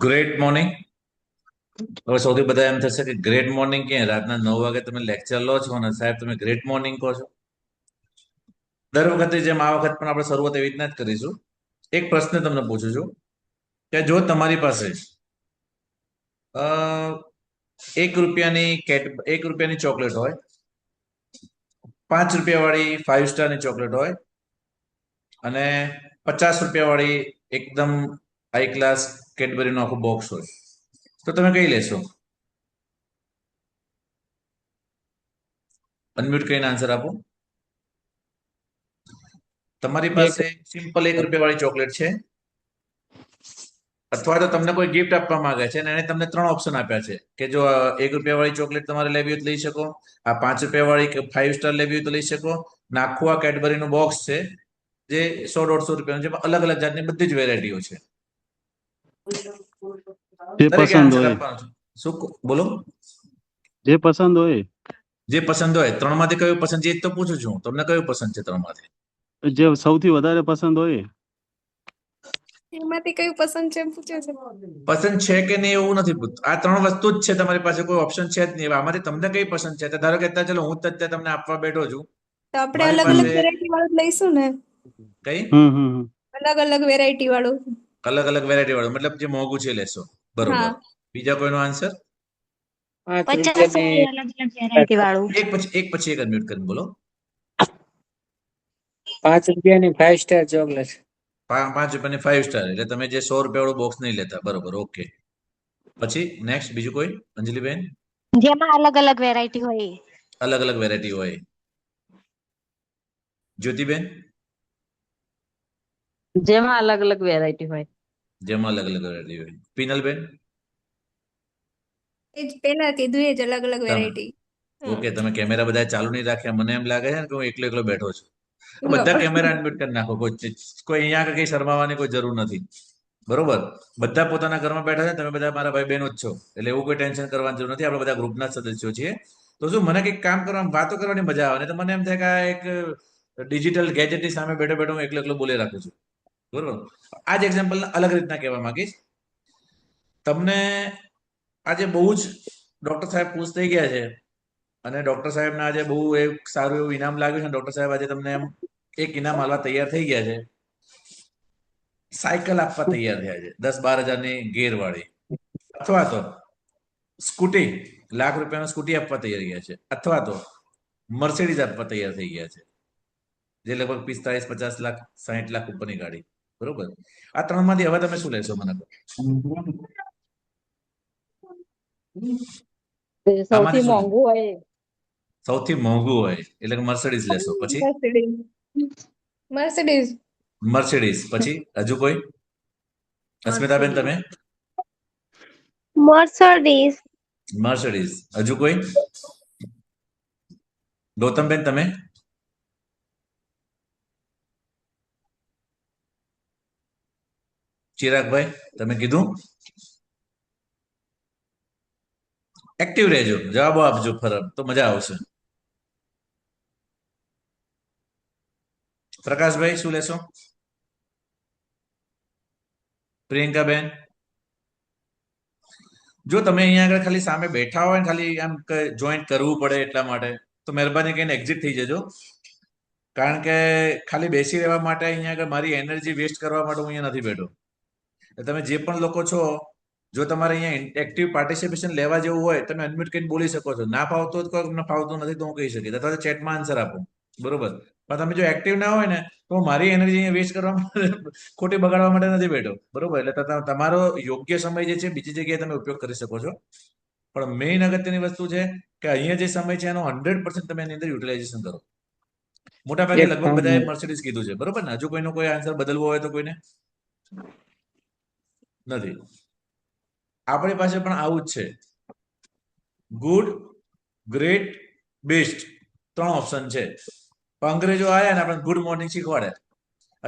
Great morning. હવે સૌથી બધા એમ થશે કે ગ્રેટ મોર્નિંગ કે રાતના 9 વાગે તમે લેક્ચર લો છો અને સાહેબ તમે ગ્રેટ મોર્નિંગ કહો છો. દર વખતે જેમ આ વખત પણ આપણે શરૂઆત એવી રીતના જ કરીશું. એક પ્રશ્ન તમને પૂછું છું કે જો તમારી પાસે અ, 1 રૂપિયાની એક રૂપિયાની ચોકલેટ હોય, 5 રૂપિયા વાળી 5 સ્ટારની ચોકલેટ હોય અને 50 રૂપિયા વાળી એકદમ હાઈ ક્લાસ કેડબરીનો આખું બોક્સ હોય, તો તમે કઈ લેશો? અનમ્યુટ કરીને આન્સર આપો. તમારી એક પાસે સિમ્પલ 1 રૂપિયા વાળી ચોકલેટ છે, અથવા તો તમને કોઈ ગિફ્ટ આપવા માંગે છે અને એને તમને 3 ઓપ્શન આપ્યા છે કે જો 1 રૂપિયા વાળી ચોકલેટ તમારે લેવી હોય તો લઈ શકો, આ 5 રૂપિયા વાળી કે 5 સ્ટાર લેવી હોય તો લઈ શકો, ને આખું આ કેડબરીનું બોક્સ છે જે 100-150 રૂપિયાનું, જેમાં અલગ અલગ જાતની બધી જ વેરાયટીઓ છે. જે દરેકે પસંદ આન્સર હોય આપવાનો છે. શું બોલો? જે પસંદ હોય જે પસંદ હોય. 3માંથી કયું પસંદ છે એ જ તો પૂછું છું. તમને કયું પસંદ છે 3માંથી? જે સૌથી વધારે પસંદ હોય એમાંથી કયું પસંદ છે એમ પૂછે છે. પસંદ છે કે નહીં એવું નથી પૂછતું. આ 3 વસ્તુ જ છે, તમારી પાસે કોઈ ઓપ્શન છે જ નહીં. હવે આમાંથી તમને કઈ પસંદ છે? તો ધારો કે અત્યારે ચલો હું જ અત્યારે તમને આપવા બેઠો છું. તો આપણે મારી અલગ પાસે અલગ વેરાયટી વાળું જ લઈશું ને. કઈ હમ અલગ અલગ વેરાયટી વાળું. અલગ અલગ વેરાયટી વાળું, મતલબ જે મોંઘું છે લેશો. બરોબર. હા. બીજા કોઈનો આન્સર? 50 વાળી અલગ અલગ વેરાયટી વાળું. એક પછી એક અનમ્યુટ કરીને બોલો. 5 રૂપિયાની 5 સ્ટાર ચોકલેટ. 5 રૂપિયાની 5 સ્ટાર, એટલે તમે જે 100 રૂપિયા વાળું બોક્સ નહીં લેતા. બરોબર, ઓકે. પછી નેક્સ્ટ બીજું કોઈ? અંજલિબેન? જેમાં અલગ અલગ વેરાયટી હોય એ. અલગ અલગ વેરાયટી હોય. જ્યોતિબેન? જેમાં અલગ અલગ વેરાયટી હોય. જેમાં અલગ અલગ વેરાયટી હોય. પિનલબેન? એ જ પેલા કીધું એ જ અલગ અલગ વેરાયટી. ઓકે, તમે કેમેરા બધા ચાલુ નહીં રાખ્યા. મને એમ લાગે છે ને કે હું એકલો એકલો બેઠો છું. તો બધા કેમેરા અનમ્યુટ કરી નાખો. કોઈ અહીંયા આગળ કઈ શરમાવાની કોઈ જરૂર નથી. બરોબર? બધા પોતાના ઘરમાં બેઠા છે, તમે બધા મારા ભાઈ બહેનો જ છો, એટલે એવું કોઈ ટેન્શન કરવાની જરૂર નથી. આપણે બધા ગ્રુપના જ સદસ્યો છીએ. તો શું મને કંઈક કામ કરવાની, વાતો કરવાની મજા આવે ને, તો મને એમ થાય કે આ એક ડિજિટલ ગેજેટની સામે બેઠો બેઠો હું એકલો એકલો બોલી રાખું છું. બરોબર? આ જ એક્ઝામ્પલ અલગ રીતના કહેવા માંગીશ તમને. આજે બહુ જ ડોક્ટર સાહેબ ખુશ થઈ ગયા છે અને ડોક્ટર સાહેબને આજે બહુ એક સારું એવું ઇનામ લાગ્યું છે. ડોક્ટર સાહેબ આજે તમને એમ એક ઇનામ આલવા તૈયાર થઈ ગયા છે. સાયકલ આપવા તૈયાર થયા છે, 10-12 હજારની ગેરવાળી, અથવા તો સ્કૂટી, ₹1,00,000 સ્કૂટી આપવા તૈયાર ગયા છે, અથવા તો મર્સિડીઝ આપવા તૈયાર થઈ ગયા છે, જે લગભગ 45-50 લાખ 60 લાખ ઉપરની ગાડી. બરોબર? આ 3માંથી હવે તમે શું લેશો મને કહો? સૌથી મોંઘું હોય એ. સૌથી મોંઘું હોય એટલે કે મર્સિડીઝ લેશો. પછી મર્સિડીઝ. મર્સિડીઝ. પછી હજુ કોઈ? અસ્મિતાબેન તમે? મર્સિડીઝ. મર્સિડીઝ. હજુ કોઈ? ગૌતમબેન તમે? ચિરાગભાઈ તમે કીધું? એક્ટિવ રહેજો, જવાબો આપજો ફરક, તો મજા આવશે. પ્રકાશભાઈ શું લેશો? પ્રિયંકાબેન? જો તમે અહીંયા આગળ ખાલી સામે બેઠા હોય ને ખાલી આમ જોઈન્ટ કરવું પડે એટલા માટે, તો મહેરબાની કરીને એક્ઝિટ થઈ જજો. કારણ કે ખાલી બેસી રહેવા માટે અહીંયા આગળ મારી એનર્જી વેસ્ટ કરવા માટે હું અહીંયા નથી બેઠો. તમે જે પણ લોકો છો, જો તમારે અહીંયા એક્ટિવ પાર્ટિસિપેશન લેવા જેવું હોય, તમે અનમ્યુટ કરીને બોલી શકો છો. ના ફાવતો હોય તો તમને ફાવતું નથી તો હું કહી શકીશ, અથવા ચેટમાં આન્સર આપો. બરોબર? પણ તમે જો એક્ટિવ ના હોય ને, તો મારી એનર્જી અહીંયા વેસ્ટ કરવા માટે, ખોટી બગાડવા માટે નથી બેઠો. બરોબર? એટલે તમારો યોગ્ય સમય જે છે બીજી જગ્યાએ તમે ઉપયોગ કરી શકો છો. પણ મેઇન અગત્યની વસ્તુ છે કે અહીંયા જે સમય છે એનો 100% તમે એની અંદર યુટિલાઇઝેશન કરો. મોટા ભાગે લગભગ બધાએ મર્સિડીઝ કીધું છે. બરોબર ને? હજુ કોઈનો કોઈ આન્સર બદલવો હોય તો કોઈને નથી. આપણી પાસે પણ આવું જ છે. ગુડ, ગ્રેટ, બેસ્ટ 3 ઓપ્શન છે. અંગ્રેજો આવ્યા ને આપણે ગુડ મોર્નિંગ શીખવાડે.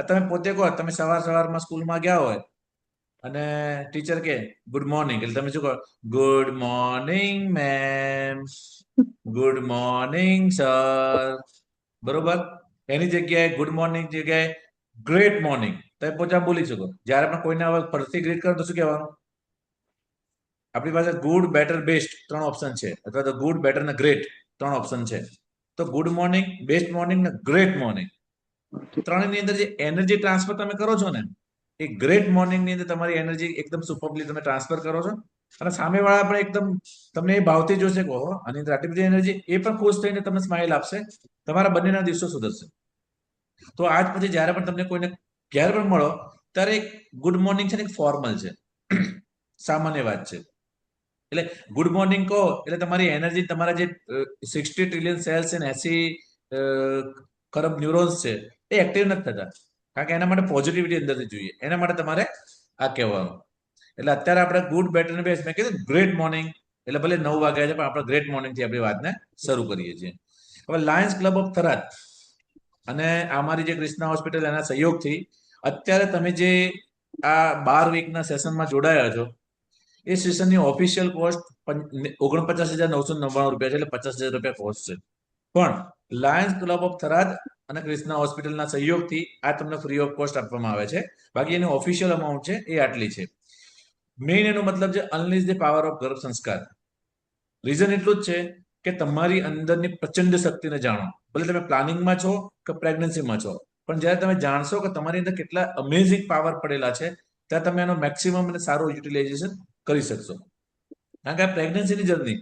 તમે પોતે કહો, તમે સવારમાં સ્કૂલમાં ગયા હોય અને ટીચર કે ગુડ મોર્નિંગ, એટલે તમે શું કહો? Good morning ma'am, good morning sir. બરોબર? એની જગ્યાએ ગુડ મોર્નિંગ જગ્યાએ ગ્રેટ મોર્નિંગ તમે પોતા બોલી શકો. જયારે પણ કોઈને હવે પરથી ગ્રેટ કરો તો શું કહેવાનું? આપણી પાસે ગુડ, બેટર, બેસ્ટ 3 ઓપ્શન છે, અથવા તો ગુડ, બેટર ને ગ્રેટ 3 ઓપ્શન છે. તો ગુડ મોર્નિંગ, બેસ્ટ મોર્નિંગ ને ગ્રેટ મોર્નિંગ, ત્રણની અંદર જે એનર્જી ટ્રાન્સફર તમે કરો છો ને, એ ગ્રેટ મોર્નિંગ ની અંદર તમારી એનર્જી એકદમ સુપરબલી તમે ટ્રાન્સફર કરો છો, અને સામેવાળા પણ એકદમ તમને એ ભાવથી જોશે કે ઓહો આની અંદર આટલી બધી એનર્જી, એ પણ ખુશ થઈને તમને સ્માઇલ આપશે, તમારા બંનેના દિવસો સુધરશે. તો આજ પછી જ્યારે પણ તમને કોઈને ક્યારે પણ મળો ત્યારે એક ગુડ મોર્નિંગ છે ને એક ફોર્મલ છે, સામાન્ય વાત છે. એટલે ગુડ મોર્નિંગ કહો એટલે તમારી એનર્જી, તમારા જે 60 ટ્રિલિયન સેલ્સ છે ને 80 ખરબ ન્યુરોન્સ છે એ એક્ટિવ નથી થતા, કારણ કે એના માટે પોઝિટિવિટી અંદરથી જોઈએ, એના માટે તમારે આ કહેવાનું. એટલે અત્યારે આપણે ગુડ, બેટર ને બેસ્ટ, મેં કીધું ગ્રેટ મોર્નિંગ, એટલે ભલે 9 વાગ્યા છે પણ આપણે ગ્રેટ મોર્નિંગ થી આપણી વાતને શરૂ કરીએ છીએ. હવે લાયન્સ ક્લબ ઓફ થરાદ અને અમારી જે ક્રિષ્ના હોસ્પિટલ એના સહયોગથી અત્યારે તમે જે આ 12 વીકના સેશનમાં જોડાયા છો, એ સેશનની ઓફિશિયલ કોસ્ટ 49,999 રૂપિયા છે, એટલે 50,000 રૂપિયા કોસ્ટ છે. પણ લાયન્સ ક્લબ ઓફ થરાદ અને ક્રિષ્ના હોસ્પિટલના સહયોગથી આ તમને ફ્રી ઓફ કોસ્ટ આપવામાં આવે છે. બાકી એની ઓફિશિયલ અમાઉન્ટ છે એ આટલી છે. મેઇન એનો મતલબ છે અનલીઝ ધ પાવર ઓફ ગર્ભ સંસ્કાર. રીઝન એટલું જ છે કે તમારી અંદરની પ્રચંડ શક્તિને જાણો. ભલે તમે પ્લાનિંગમાં છો કે પ્રેગ્નન્સીમાં છો, પણ જ્યારે તમે જાણશો કે તમારી અંદર કેટલા અમેઝિંગ પાવર પડેલા છે, ત્યાં તમે એનો મેક્સિમમ અને સારું યુટિલાઇઝેશન કરી શકશો. કારણ કે આ પ્રેગ્નન્સીની જર્ની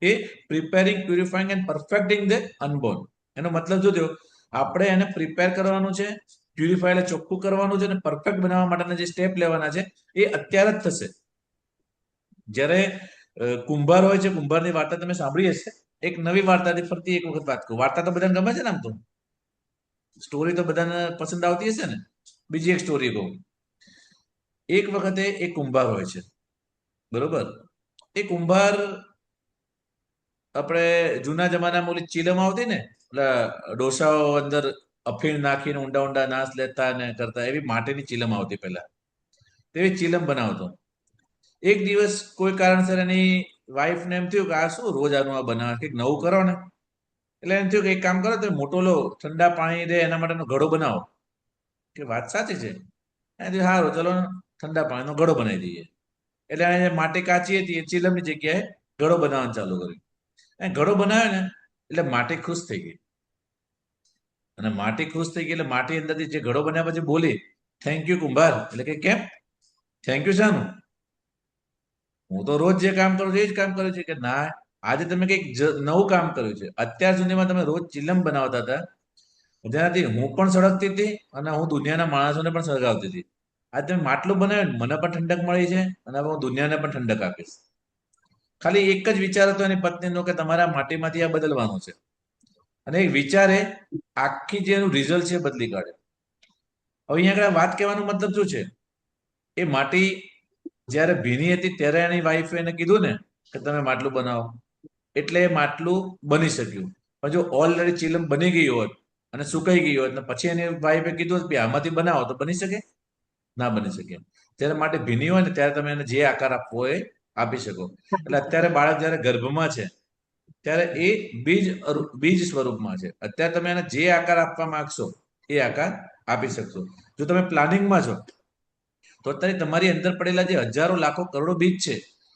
એ preparing, purifying and perfecting the unborn. એનો મતલબ શું થયો, આપણે એને પ્રિપેર કરવાનું છે, પ્યુરિફાય એટલે ચોખ્ખું કરવાનું છે, અને પરફેક્ટ બનાવવા માટેના જે સ્ટેપ લેવાના છે એ અત્યારે જ થશે. જ્યારે કુંભાર હોય છે, કુંભારની વાર્તા તમે સાંભળી હશે. એક નવી વાર્તાથી ફરતી એક વખત વાત કરું. વાર્તા તો બધાને ગમે છે ને, આમ તો સ્ટોરી તો બધાને પસંદ આવતી હશે ને. બીજી એક સ્ટોરી કહું. એક વખતે એક કુંભાર હોય છે, બરોબર. એ કુંભાર આપણે જૂના જમાનામાં ઓલી ચીલમ આવતી ને, એટલે ડોસાઓ અંદર અફીણ નાખીને ઊંડા ઊંડા નાશ લેતા ને કરતા, એવી માટીની ચીલમ આવતી પહેલા. તેવી ચીલમ બનાવતો. એક દિવસ કોઈ કારણસર એની વાઈફને એમ થયું કે આ શું રોજ આનું આ બનાવે, કંઈક નવું કરો ને. એટલે એમ થયું કે એક કામ કરો, તો મોટો લો ઠંડા પાણી દે એના માટેનો ઘડો બનાવો. કે વાત સાચી છે. એનાથી સારું, ચલો ઠંડા પાણીનો ઘડો બનાવી દઈએ. એટલે એને માટી કાચી હતી, એ ચીલમની જગ્યાએ ઘડો બનાવવાનું ચાલુ કર્યું. અને ઘડો બનાવ્યો ને એટલે માટી ખુશ થઈ ગઈ. અને માટી ખુશ થઈ ગઈ એટલે માટી અંદરથી જે ઘડો બનાવ્યા પછી બોલી, થેન્ક યુ કુંભાર. એટલે કે કેમ થેન્ક યુ શાનું? હું તો રોજ જે કામ કરું છું એ જ કામ કરું છું. કે ના, આજે તમે કંઈક નવું કામ કર્યું છે. અત્યાર સુધીમાં તમે રોજ ચીલમ બનાવતા હતા, જેનાથી હું પણ સળગતી હતી અને હું દુનિયાના માણસોને પણ સળગાવતી હતી. આજે તમે માટલું બનાવ્યું, મને પણ ઠંડક મળી છે, અને હવે હું દુનિયાને પણ ઠંડક આપીશ. ખાલી એક જ વિચાર હતો એની પત્નીનો કે તમારા માટીમાંથી આ બદલવાનું છે. અને એ વિચારે આખી જે એનું રિઝલ્ટ છે બદલી કાઢે. હવે અહીંયા આગળ વાત કહેવાનો મતલબ શું છે, એ માટી જ્યારે ભીની હતી ત્યારે એની વાઈફે એને કીધું ને કે તમે માટલું બનાવો, એટલે એ માટલું બની શક્યું. પણ જો ઓલરેડી ચીલમ બની ગઈ હોત અને સુકાઈ ગઈ હોત ને પછી એની વાઈફે કીધું કે આમાંથી બનાવો, તો બની શકે? ના બની શકે. જ્યારે માટે ભીની હોય ને ત્યારે તમે એને જે આકાર આપવો હોય આપી શકો. એટલે અત્યારે બાળક જ્યારે ગર્ભમાં છે ત્યારે એ બીજ સ્વરૂપમાં છે. અત્યારે તમે એને જે આકાર આપવા માંગશો એ આકાર આપી શકશો. જો તમે પ્લાનિંગમાં છો તો અત્યારે તમારી અંદર પડેલા જે હજારો લાખો કરોડો બીજ છે,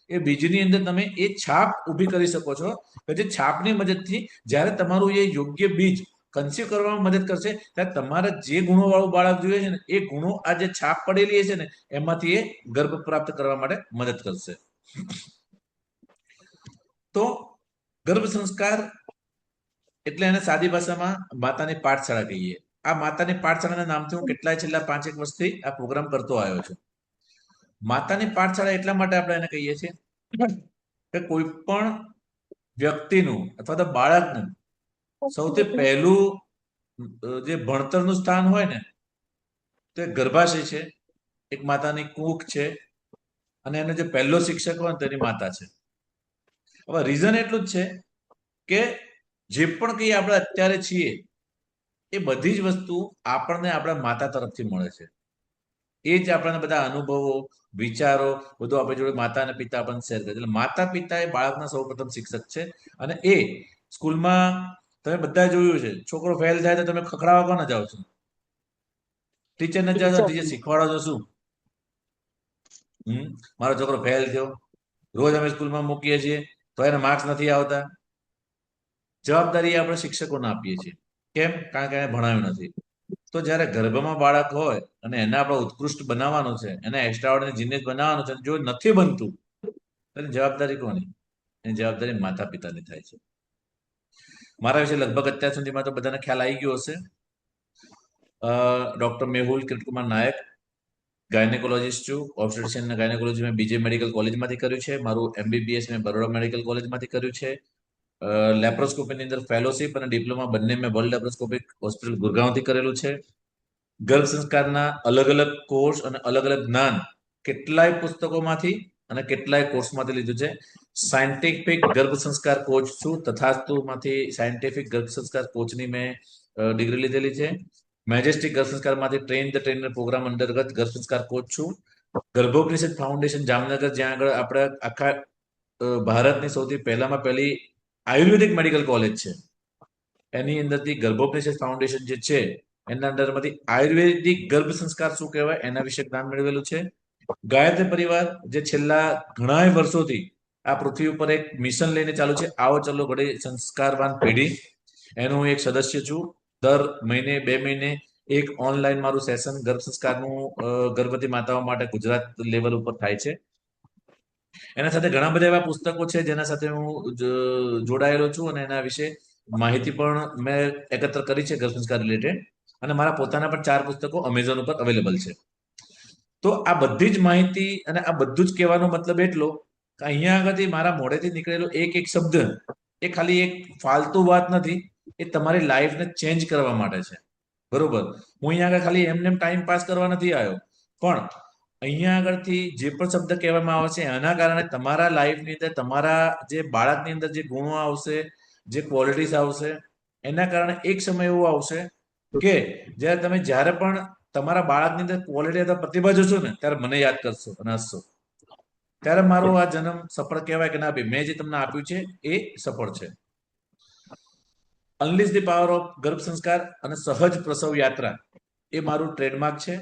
એ બીજની અંદર તમે એ છાપ ઊભી કરી શકો છો. કે જે છાપની મદદથી જ્યારે તમારું એ યોગ્ય બીજ કન્સીવ કરવામાં મદદ કરશે, ત્યારે તમારા જે ગુણો વાળું બાળક જોઈએ છે ને, એ ગુણો આ જે છાપ પડેલી છે ને એમાંથી એ ગર્ભ પ્રાપ્ત કરવા માટે મદદ કરશે. તો ગર્ભ સંસ્કાર એટલે એને સાદી ભાષામાં માતાની પાઠશાળા કહીએ. આ માતાની પાઠશાળાના નામથી હું કેટલાય છેલ્લા 5-1 વર્ષથી આ પ્રોગ્રામ કરતો આવ્યો છું. માતાની પાઠશાળા એટલા માટે આપણે એને કહીએ છીએ કે કોઈ પણ વ્યક્તિનું અથવા તો બાળકનું સૌથી પહેલું જે ભણતરનું સ્થાન હોય ને, તો એ ગર્ભાશય છે, એક માતાની કૂખ છે, અને એનો જે પહેલો શિક્ષક હોય ને તેની માતા છે. હવે રીઝન એટલું જ છે કે જે પણ કંઈ આપણે અત્યારે છીએ એ બધી જ વસ્તુ આપણને આપણા માતા તરફથી મળે છે. એ જ આપણને બધા અનુભવો, વિચારો બધું આપણી જોડે માતા અને પિતા આપણને શેર કરે. એટલે માતા પિતા એ બાળકના સૌપ્રથમ શિક્ષક છે. અને એ સ્કૂલમાં તમે બધા જોયું છે, છોકરો ફેલ થાય તો તમે ખખડાવવા કોને જાઓ છો? ટીચરને જાઓ છો, ટીચર શીખવાડો છો શું? મારો છોકરો ફેલ થયો, રોજ અમે સ્કૂલમાં મૂકીએ છીએ તો એને માર્ક્સ નથી આવતા. જવાબદારી આપણે શિક્ષકોને આપીએ છીએ. કેમ? કારણ કે એને ભણાવ્યું નથી. તો જ્યારે ગર્ભમાં બાળક હોય અને એને આપણે ઉત્કૃષ્ટ બનાવવાનું છે, એને એક્સ્ટ્રાઓર્ડિનરી જીનિયસ બનાવવાનું છે, જો નથી બનતું એની જવાબદારી કોની? એની જવાબદારી માતા પિતાની થાય છે. મારા વિશે લગભગ અત્યાર સુધીમાં તો બધાને ખ્યાલ આવી ગયો હશે. ડોક્ટર મેહુલ કિરટકુમાર નાયક, ગાયનેકોલોજીસ્ટ છું. ઓબ્સ્ટેટ્રિશિયન અને ગાયનેકોલોજી મેં બીજે મેડિકલ કોલેજમાંથી કર્યું છે. મારું MBBS મેં બરોડા મેડિકલ કોલેજમાંથી કર્યું છે. લેપ્રોસ્કોપીની અંદર ફેલોશિપ અને ડિપ્લોમા બંને મેં વર્લ્ડ લેપ્રોસ્કોપિક હોસ્પિટલ ગુરગાંવથી કરેલું છે. ગર્ભ સંસ્કારના અલગ અલગ કોર્સ અને અલગ અલગ જ્ઞાન કેટલાય પુસ્તકોમાંથી અને કેટલાય કોર્સમાંથી લીધું છે. સાયન્ટિફિક ગર્ભ સંસ્કાર કોચ છું. તથાસ્તુમાંથી સાયન્ટિફિક ગર્ભ સંસ્કાર કોચની મેં ડિગ્રી લીધેલી છે. મેજેસ્ટિક ગર્ભ સંસ્કારમાંથી ટ્રેન ધ ટ્રેનર પ્રોગ્રામ અંતર્ગત ગર્ભ સંસ્કાર કોચ છું. ગર્ભોપનિષદ ફાઉન્ડેશન જામનગર, જ્યાં આગળ આપણે આખા ભારતની સૌથી પહેલામાં પહેલી આયુર્વેદિક મેડિકલ કોલેજ છે, એની અંદરથી ગર્ભોપનિષદ ફાઉન્ડેશન જે છે એના અંદરમાંથી આયુર્વેદિક ગર્ભ સંસ્કાર શું કહેવાય એના વિશે જ્ઞાન મેળવેલું છે. ગાયત્રી પરિવાર જે છેલ્લા ઘણા વર્ષોથી આ પૃથ્વી ઉપર એક મિશન લઈને ચાલુ છે, આવો ચલો ઘડે સંસ્કારવાન પેઢી, એનું હું એક સદસ્ય છું. દર મહિને 2 મહિને એક ઓનલાઈન મારું સેશન ગર્ભ સંસ્કારનું ગર્ભવતી માતાઓ માટે ગુજરાત લેવલ ઉપર થાય છે. એના સાથે ઘણા બધા એવા પુસ્તકો છે જેના સાથે હું જોડાયેલો છું અને એના વિશે માહિતી પણ મેં એકત્ર કરી છે ગર્ભ સંસ્કાર રિલેટેડ, અને મારા પોતાના પણ 4 પુસ્તકો અમેઝોન ઉપર અવેલેબલ છે. તો આ બધી જ માહિતી અને આ બધું જ કહેવાનો મતલબ એટલો કે અહીંયા આગળથી મારા મોઢેથી નીકળેલો એક એક શબ્દ એ ખાલી એક ફાલતુ વાત નથી, એ તમારી લાઈફને ચેન્જ કરવા માટે છે. બરોબર? હું અહીંયા આગળ ખાલી એમને ટાઈમ પાસ કરવા નથી આવ્યો, પણ અહીંયા આગળથી જે પણ શબ્દ કહેવામાં આવે છે એના કારણે તમારા લાઈફની અંદર તમારા જે બાળકની અંદર જે ગુણો આવશે, જે ક્વોલિટીઝ આવશે, એના કારણે એક સમય એવો આવશે કે જ્યારે પણ તમારા બાળકની અંદર ક્વોલિટી અથવા પ્રતિભા જોશો ને ત્યારે મને યાદ કરશો અને હસશો. ત્યારે મારો આ જન્મ સફળ કહેવાય કે ના ભાઈ, મેં જે તમને આપ્યું છે એ સફળ છે. અનલીશ ધી પાવર ઓફ ગર્ભ સંસ્કાર અને સહજ પ્રસવ યાત્રા એ મારું ટ્રેડમાર્ક છે.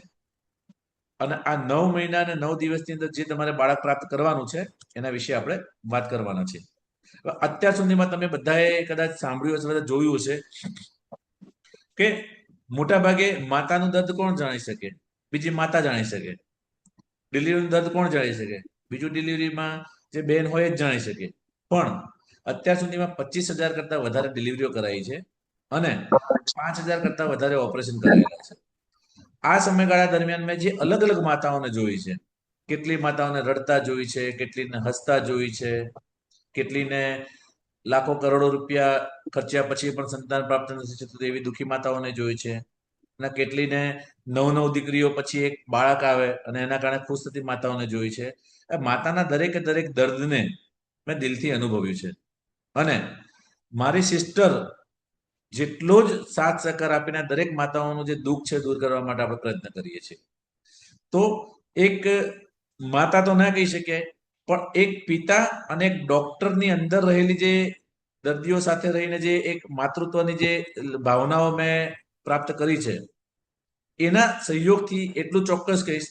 અને આ 9 મહિના અને 9 દિવસની અંદર જે તમારે બાળક પ્રાપ્ત કરવાનું છે એના વિશે આપણે વાત કરવાના છે. અત્યાર સુધીમાં તમે બધાએ કદાચ સાંભળ્યું હશે, જોયું હશે કે મોટા ભાગે માતાનું દર્દ કોણ જાણી શકે? બીજી માતા જાણી શકે. ડિલિવરીનું દર્દ કોણ જાણી શકે? બીજું ડિલિવરીમાં જે બેન હોય એ જ જાણી શકે. પણ અત્યાર સુધીમાં 25,000 કરતા વધારે ડિલિવરીઓ કરાઈ છે અને 5,000 કરતા વધારે ઓપરેશન કરાયેલા છે. આ સમયગાળા દરમિયાન મેં જે અલગ અલગ માતાઓને જોઈ છે, કેટલી માતાઓને રડતા જોઈ છે, કેટલીને હસતા જોઈ છે, કેટલીને લાખો કરોડો રૂપિયા ખર્ચ્યા પછી પણ સંતાન પ્રાપ્ત નથી થતું એવી દુઃખી માતાઓને જોઈ છે, અને કેટલીને 9 દીકરીઓ પછી એક બાળક આવે અને એના કારણે ખુશ થતી માતાઓને જોઈ છે. માતાના દરેકે દરેક દર્દને મેં દિલથી અનુભવ્યું છે અને મારી સિસ્ટર જેટલો જ સાથ સહકાર આપીને દરેક માતાઓનું જે દુઃખ છે દૂર કરવા માટે આપણે પ્રયત્ન કરીએ છીએ. તો એક માતા તો ના કહી શકે, પણ એક પિતા અને એક ડોક્ટરની અંદર રહેલી જે દર્દીઓ સાથે રહીને જે એક માતૃત્વની જે ભાવનાઓ મેં પ્રાપ્ત કરી છે, એના સહયોગથી એટલું ચોક્કસ કહીશ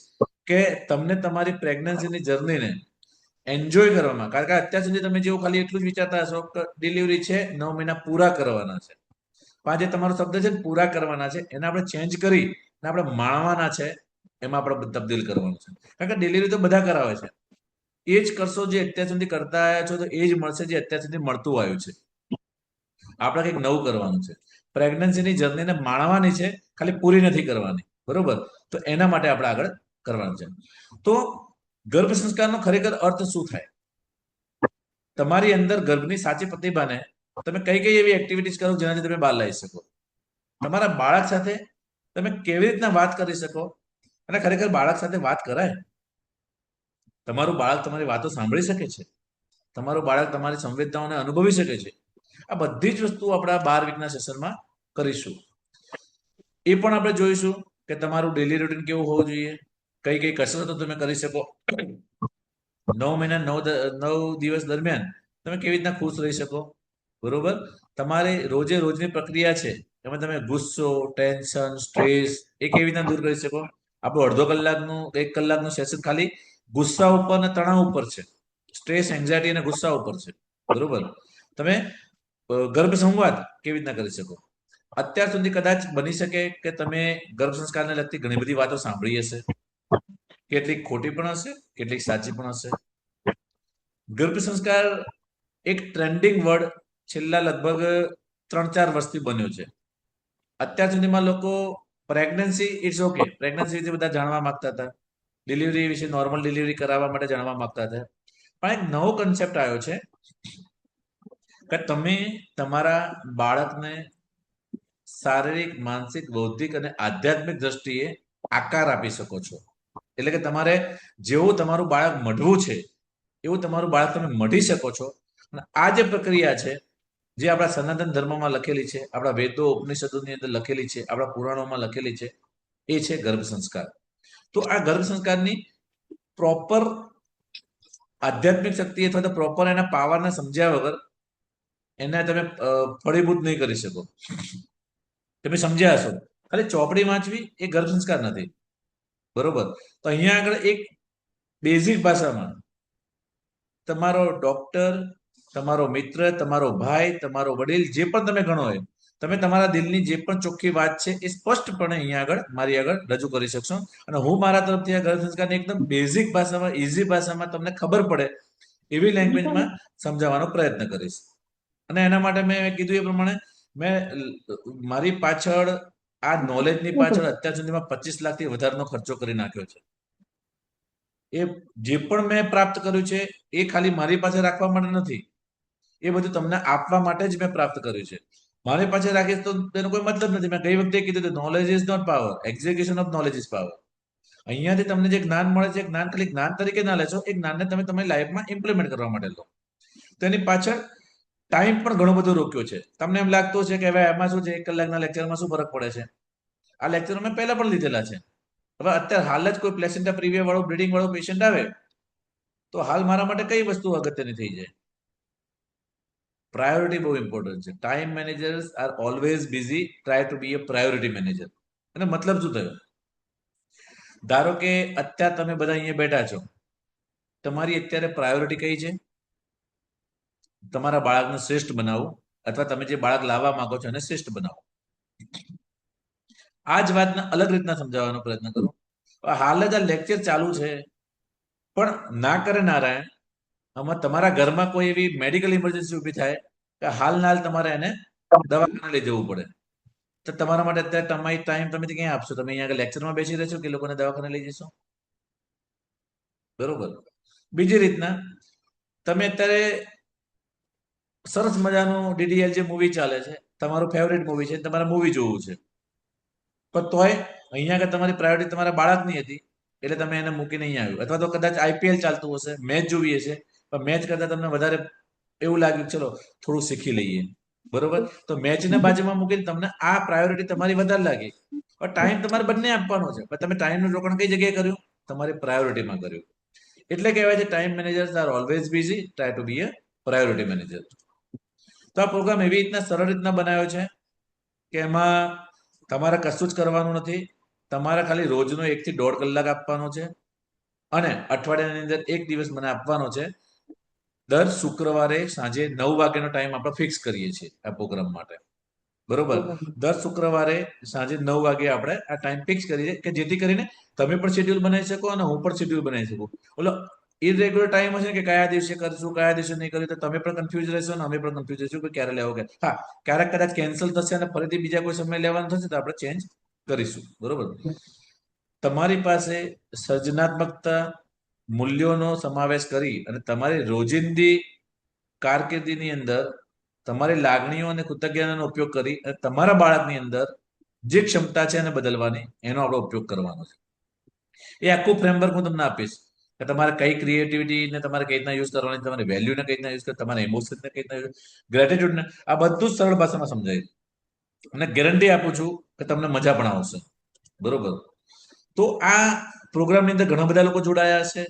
કે તમને તમારી પ્રેગ્નન્સીની જર્નીને એન્જોય કરવામાં, કારણ કે અત્યાર સુધી તમે જેવું ખાલી એટલું જ વિચારતા હશો કે ડિલિવરી છે, 9 મહિના પૂરા કરવાના છે. પણ જે તમારો શબ્દ છે પૂરા કરવાના છે, એને આપણે ચેન્જ કરી અને આપણે માણવાના છે, એમાં આપણે તબદીલ કરવાનું છે. કારણ કે ડિલિવરી તો બધા કરાવે છે, એ જ કરશો જે અત્યાર સુધી કરતા આવ્યા છો તો એ જ મળશે જે અત્યાર સુધી મળતું આવ્યું છે. આપણે કંઈક નવું કરવાનું છે. પ્રેગ્નન્સીની જર્નીને માણવાની છે, ખાલી પૂરી નથી કરવાની. બરોબર? તો એના માટે આપણે આગળ કરવાનું છે. તો ગર્ભ સંસ્કારનો ખરેખર અર્થ શું થાય? તમારી અંદર ગર્ભની સાચી પ્રતિભાને તમે કઈ કઈ એવી એક્ટિવિટીઝ કરો જેનાથી તમે બહાર લાવી શકો? તમારા બાળક સાથે તમે કેવી રીતના વાત કરી શકો? અને ખરેખર બાળક સાથે વાત કરાય? તમારું બાળક તમારી વાતો સાંભળી શકે છે? તમારું બાળક તમારી સંવેદનાઓને અનુભવી શકે છે? આ બધી જ વસ્તુ આપણા 12 વીકના સેશનમાં કરીશું. એ પણ આપણે જોઈશું કે તમારું ડેલી રૂટીન કેવું હોવું જોઈએ, કઈ કઈ કસરતો તમે કરી શકો, 9 મહિના 9 દિવસ દરમિયાન તમે કેવી રીતના ખુશ રહી શકો. બરોબર? તમારે રોજે રોજની પ્રક્રિયા છે એમાં તમે ગુસ્સો, ટેન્શન, સ્ટ્રેસ એ કેવી રીતના દૂર કરી શકો. આપણું અડધો કલાકનું 1 કલાકનું સેશન ખાલી ગુસ્સા ઉપર અને તણાવ ઉપર છે. સ્ટ્રેસ, એન્ઝાયટી અને ગુસ્સા ઉપર છે. બરોબર? તમે ગર્ભ સંવાદ કેવી રીતના કરી શકો? અત્યાર સુધી કદાચ બની શકે કે તમે ગર્ભ સંસ્કારને લગતી ઘણી બધી વાતો સાંભળી હશે. કેટલીક ખોટી પણ હશે, કેટલીક સાચી પણ હશે. ગર્ભ સંસ્કાર એક ટ્રેન્ડિંગ વર્ડ છેલ્લા લગભગ 3-4 વર્ષથી બન્યો છે. અત્યાર સુધીમાં લોકો પ્રેગ્નન્સી ઇટ્સ ઓકે, પ્રેગ્નન્સી વિશે બધા જાણવા માંગતા હતા, ડિલિવરી વિશે, નોર્મલ ડિલિવરી કરાવવા માટે જાણવા માંગતા હતા. પણ એક નવો કન્સેપ્ટ આવ્યો છે કે તમે તમારા બાળકને શારીરિક, માનસિક, બૌદ્ધિક અને આધ્યાત્મિક દ્રષ્ટિએ આકાર આપી શકો છો. એટલે કે તમારે જેવું તમારું બાળક મઢવું છે એવું તમારું બાળક તમે મઢી શકો છો. અને આ જે પ્રક્રિયા છે, જે આપણા સનાતન ધર્મમાં લખેલી છે, આપણા વેદો ઉપનિષદોની અંદર લખેલી છે, આપણા પુરાણોમાં લખેલી છે, એ છે ગર્ભ સંસ્કાર. તો આ ગર્ભ સંસ્કારની પ્રોપર આધ્યાત્મિક શક્તિ અથવા તો પ્રોપર એના પાવરને સમજ્યા વગર એને તમે ફળીભૂત નહીં કરી શકો. તમે સમજ્યા હશો, ખાલી ચોપડી વાંચવી એ ગર્ભ સંસ્કાર નથી. બરોબર? તો અહીંયા આગળ એક બેઝિક ભાષામાં તમારો ડોક્ટર, તમારો મિત્ર, તમારો ભાઈ, તમારો વડીલ, જે પણ તમે ગણો હોય, તમે તમારા દિલની જે પણ ચોખ્ખી વાત છે એ સ્પષ્ટપણે અહીંયા આગળ મારી આગળ રજૂ કરી શકશો. અને હું મારા તરફથી આ ગર્ભ સંસ્કારને એકદમ બેઝિક ભાષામાં, ઇઝી ભાષામાં તમને ખબર પડે એવી લેંગ્વેજમાં સમજાવવાનો પ્રયત્ન કરીશ. અને એના માટે મેં કીધું એ પ્રમાણે મેં મારી પાછળ, આ નોલેજની પાછળ અત્યાર સુધીમાં 25 લાખથી વધારેનો ખર્ચો કરી નાખ્યો છે. એ જે પણ મેં પ્રાપ્ત કર્યું છે એ ખાલી મારી પાસે રાખવા માટે નથી, એ બધું તમને આપવા માટે જ મેં પ્રાપ્ત કર્યું છે. મારી પાસે રાખીશ તો તેનો કોઈ મતલબ નથી. મેં ગઈ વખતે કીધું હતું, knowledge is not power, execution of knowledge is power. અહીંયાથી તમને જે જ્ઞાન મળે છે, જ્ઞાન ખાલી જ્ઞાન તરીકે ના લેશો, એ જ્ઞાનને તમે તમારી લાઈફમાં ઇમ્પ્લિમેન્ટ કરવા માટે લો. તેની પાછળ ટાઈમ પણ ઘણો બધો રોક્યો છે. તમને એમ લાગતું છે કે હવે એમાં શું છે, 1 કલાકના લેક્ચરમાં શું ફરક પડે છે? આ લેક્ચર મેં પહેલા પણ લીધેલા છે. હવે અત્યારે હાલ જ કોઈ પ્લેસેન્ટા પ્રીવિયા વાળો, બ્લીડિંગ વાળો પેશન્ટ આવે તો હાલ મારા માટે કઈ વસ્તુ અગત્યની થઈ જાય? પ્રાયોરિટી બહુ ઇમ્પોર્ટન્ટ છે. Time managers are always busy, try to be a priority manager. અને મતલબ શું થયો? ધારો કે અત્યારે તમે બધા અહીંયા બેઠા છો, તમારી અત્યારે પ્રાયોરિટી કઈ છે? તમારા બાળકને શ્રેષ્ઠ બનાવવું, અથવા તમે જે બાળક લાવવા માંગો છો એને શ્રેષ્ઠ બનાવો. આ જ વાતને અલગ રીતના સમજાવવાનો પ્રયત્ન કરો. હાલ જ આ લેક્ચર ચાલુ છે, પણ ના કરે નારાયણ, આમાં તમારા ઘરમાં કોઈ એવી મેડિકલ ઇમરજન્સી ઊભી થાય કે હાલ તમારે એને દવાખાને લઈ જવું પડે, તો તમારા માટે અત્યારે તમારી ટાઈમ તમે ક્યાં આપશો? તમે અહીંયા આગળ લેક્ચરમાં બેસી રહેશો કે લોકોને દવાખાને લઈ જશો? બરોબર. બીજી રીતના તમે અત્યારે સરસ મજાનું DDL જે મૂવી ચાલે છે, તમારું ફેવરેટ મૂવી છે, તમારે મૂવી જોવું છે, પણ તોય અહીંયા આગળ તમારી પ્રાયોરિટી તમારા બાળકની હતી એટલે તમે એને મૂકીને અહીં આવ્યું. અથવા તો કદાચ IPL ચાલતું હશે, મેચ જોવી હશે, પણ મેચ કરતા તમને વધારે એવું લાગ્યું ચલો થોડું શીખી લઈએ. બરોબર? તો મેચને બાજુમાં મૂકીને તમને આ પ્રાયોરિટી તમારી વધારે લાગી. પણ ટાઈમ તમારે બંને આપવાનો છે, પણ તમે ટાઈમનું રોકાણ કઈ જગ્યાએ કર્યું? તમારી પ્રાયોરિટીમાં કર્યું. એટલે કહેવાય છે time managers are always busy, try to be a priority manager. તો આ પ્રોગ્રામ એવી રીતના સરળ રીતના બનાવ્યો છે કે એમાં તમારે કશું જ કરવાનું નથી. તમારે ખાલી રોજનો 1 થી 1.5 કલાક આપવાનો છે, અને અઠવાડિયાની અંદર 1 દિવસ મને આપવાનો છે. દર શુક્રવારે સાંજે 9 વાગ્યાનો ટાઈમ આપણે ફિક્સ કરીએ છીએ આ પ્રોગ્રામ માટે. બરોબર? દર શુક્રવારે સાંજે 9 વાગે આપણે આ ટાઈમ ફિક્સ કરીએ કે જેથી કરીને તમે પણ શેડ્યુલ બનાવી શકો અને હું પણ શેડ્યુલ બનાવી શકું. ઓલો ઇરેગ્યુલર ટાઈમ હશે કે કયા દિવસે કરશું, કયા દિવસે નહીં કર્યું, તો તમે પણ કન્ફ્યુઝ રહેશો અને અમે પણ કન્ફ્યુઝ રહીશું કે ક્યારે લેવો કે. હા, ક્યારેક કદાચ કેન્સલ થશે અને ફરીથી બીજા કોઈ સમય લેવાનું થશે તો આપણે ચેન્જ કરીશું. બરોબર? તમારી પાસે સર્જનાત્મકતા, મૂલ્યોનો સમાવેશ કરી અને તમારી રોજિંદી કારકિર્દીની અંદર તમારી લાગણીઓ અને કૃતજ્ઞતાનો ઉપયોગ કરી અને તમારા બાળકની અંદર જે ક્ષમતા છે એને બદલવાની, એનો આપણે ઉપયોગ કરવાનો છે. એ આખું ફ્રેમવર્ક હું તમને આપીશ કે તમારે કઈ ક્રિએટિવિટીને તમારે કઈ રીતના યુઝ કરવાની, તમારી વેલ્યુને કઈ રીતના યુઝ કરવાની, તમારા ઇમોશનને કઈ રીતના યુઝ, ગ્રેટિટ્યુડને, આ બધું જ સરળ ભાષામાં સમજાય. અને ગેરંટી આપું છું કે તમને મજા પણ આવશે. બરોબર? તો આ પ્રોગ્રામની અંદર ઘણા બધા લોકો જોડાયા હશે.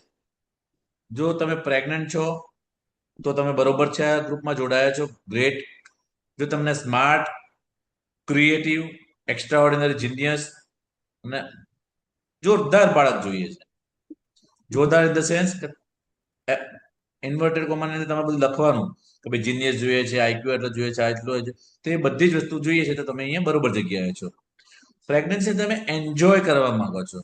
જો તમે પ્રેગ્નન્ટ છો તો તમે બરોબર છે આ ગ્રુપમાં જોડાયા છો, ગ્રેટ. જો તમને સ્માર્ટ, ક્રિએટિવ, એક્સ્ટ્રાઓર્ડિનરી, જીનિયસ અને જોરદાર બાળક જોઈએ છે, જોરદાર ઇન ધ સેન્સ કે ઇન્વર્ટેડ કોમાની અંદર તમારે બધું લખવાનું કે ભાઈ જીનિયસ જોઈએ છે, આઈક્યુ એટલો જોઈએ છે, આટલો જોઈએ છે, તો એ બધી જ વસ્તુ જોઈએ છે, તો તમે અહીંયા બરોબર જગ્યાએ છો. પ્રેગ્નન્સી તમે એન્જોય કરવા માંગો છો.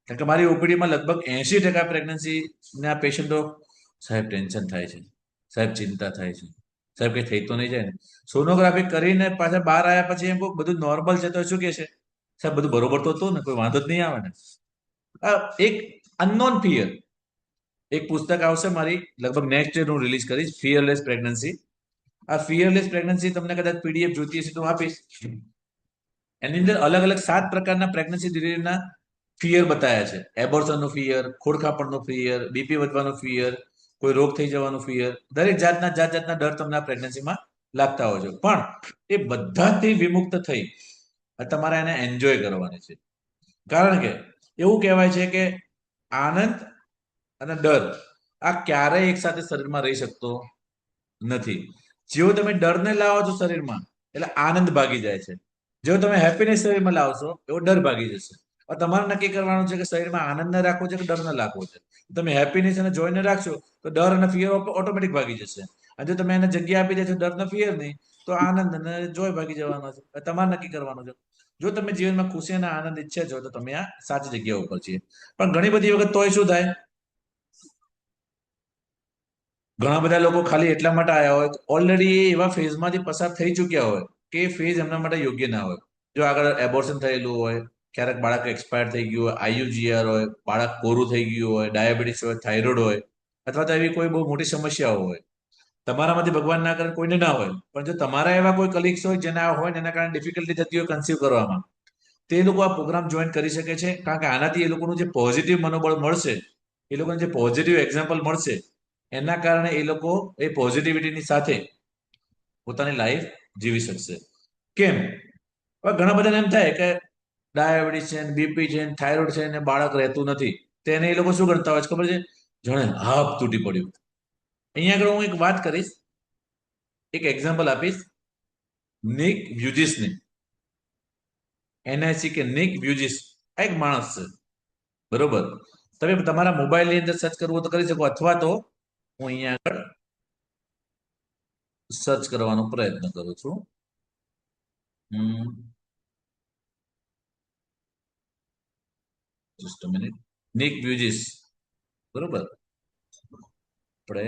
કારણ કે મારી ઓપીડીમાં લગભગ 80% પ્રેગ્નન્સીના પેશન્ટો, સાહેબ ટેન્શન થાય છે, સાહેબ ચિંતા થાય છે, સાહેબ કંઈ થઈ તો નહીં જાય ને. સોનોગ્રાફી કરીને પાછા બહાર આવ્યા પછી એમ કહું બધું નોર્મલ છે, તો શું કહે છે, સાહેબ બધું બરોબર તો હતું ને, કોઈ વાંધો જ નહીં આવે ને. એક અનનોન ફિયર. એક પુસ્તક આવશે મારી, લગભગ નેક્સ્ટ યર હું રિલીઝ કરીશ, ફિયરલેસ પ્રેગ્નન્સી. આ ફિયરલેસ પ્રેગ્નન્સી તમને કદાચ પીડીએફ જોઈતી હશે તો હું આપીશ. એની અંદર અલગ અલગ 7 પ્રકારના પ્રેગ્નન્સી ડિલિવરીના ફિયર બતાવ્યા છે. એબોર્શનનો ફિયર, ખોડખાપણનો ફિયર, બીપી વધવાનો ફિયર, કોઈ રોગ થઈ જવાનો ફિયર, દરેક જાતના ડર તમને આ પ્રેગ્નન્સીમાં લાગતા હોય છે. પણ એ બધાથી વિમુક્ત થઈ તમારે એને એન્જોય કરવાની છે. કારણ કે એવું કહેવાય છે કે આનંદ અને ડર આ ક્યારેય એક સાથે શરીરમાં રહી શકતો નથી. જેવો તમે ડરને લાવો છો શરીરમાં એટલે આનંદ ભાગી જાય છે. જો તમે હેપીનેસ શરીરમાં લાવશો એવો ડર ભાગી જશે. હવે તમારે નક્કી કરવાનું છે કે શરીરમાં આનંદ રાખવો છે કે ડર ન રાખવો છે. તમે હેપીનેસ અને જોઈને રાખશો તો ડર અને ફિયર ઓટોમેટિક ભાગી જશે. અને જો તમે એને જગ્યા આપી દેશો ડર ને ફિયર નહીં તો આનંદ અને જોય ભાગી જવાનો છે. તમારે નક્કી કરવાનું છે. જો તમે જીવનમાં ખુશી અને આનંદ ઈચ્છે છો તો તમે આ સાચી જગ્યા ઉપર છીએ. પણ ઘણી બધી વખત તોય શું થાય, ઘણા બધા લોકો ખાલી એટલા માટે આવ્યા હોય ઓલરેડી એવા ફેઝમાંથી પસાર થઈ ચુક્યા હોય કે એ ફેઝ એમના માટે યોગ્ય ના હોય. જો આગળ એબોર્શન થયેલું હોય, ક્યારેક બાળક એક્સપાયર થઈ ગયું હોય, આઈયુજીઆર હોય, બાળક કોરું થઈ ગયું હોય, ડાયાબિટીસ હોય, થાઇરોઇડ હોય, અથવા તો એવી કોઈ બહુ મોટી સમસ્યાઓ હોય. તમારામાંથી ભગવાન ના કરે કોઈને ના હોય, પણ જો તમારા એવા કોઈ કલીગ્સ હોય જેના હોય ને એના કારણે ડિફિકલ્ટી થતી હોય કન્સીવ કરવામાં, તે લોકો આ પ્રોગ્રામ જોઈન કરી શકે છે. કારણ કે આનાથી એ લોકોનું જે પોઝિટિવ મનોબળ મળશે, એ લોકોને જે પોઝિટિવ એક્ઝામ્પલ મળશે, એના કારણે એ લોકો એ પોઝિટિવિટીની સાથે પોતાની લાઈફ જીવી શકશે. કેમ? હવે ઘણા બધાને એમ થાય કે ડાયાબિટીસ છે, બીપી છે, થાઇરોઇડ છે ને બાળક રહેતું નથી, તેને એ લોકો શું કરતા હોય છે ખબર છે? જાણે હાફ તૂટી પડ્યું. અહીંયા આગળ હું એક વાત કરીશ, એક એક્ઝામ્પલ આપીશ. નિક વ્યુજીસની, NIC કે નિક વ્યુજીસ આ એક માણસ છે, બરોબર? તમે તમારા મોબાઈલની અંદર સર્ચ કરવું તો કરી શકો, અથવા તો હું અહીંયા આગળ સર્ચ કરવાનો પ્રયત્ન કરું છું. Just a minute. નિક વ્યુજીસ, બરોબર? આપણે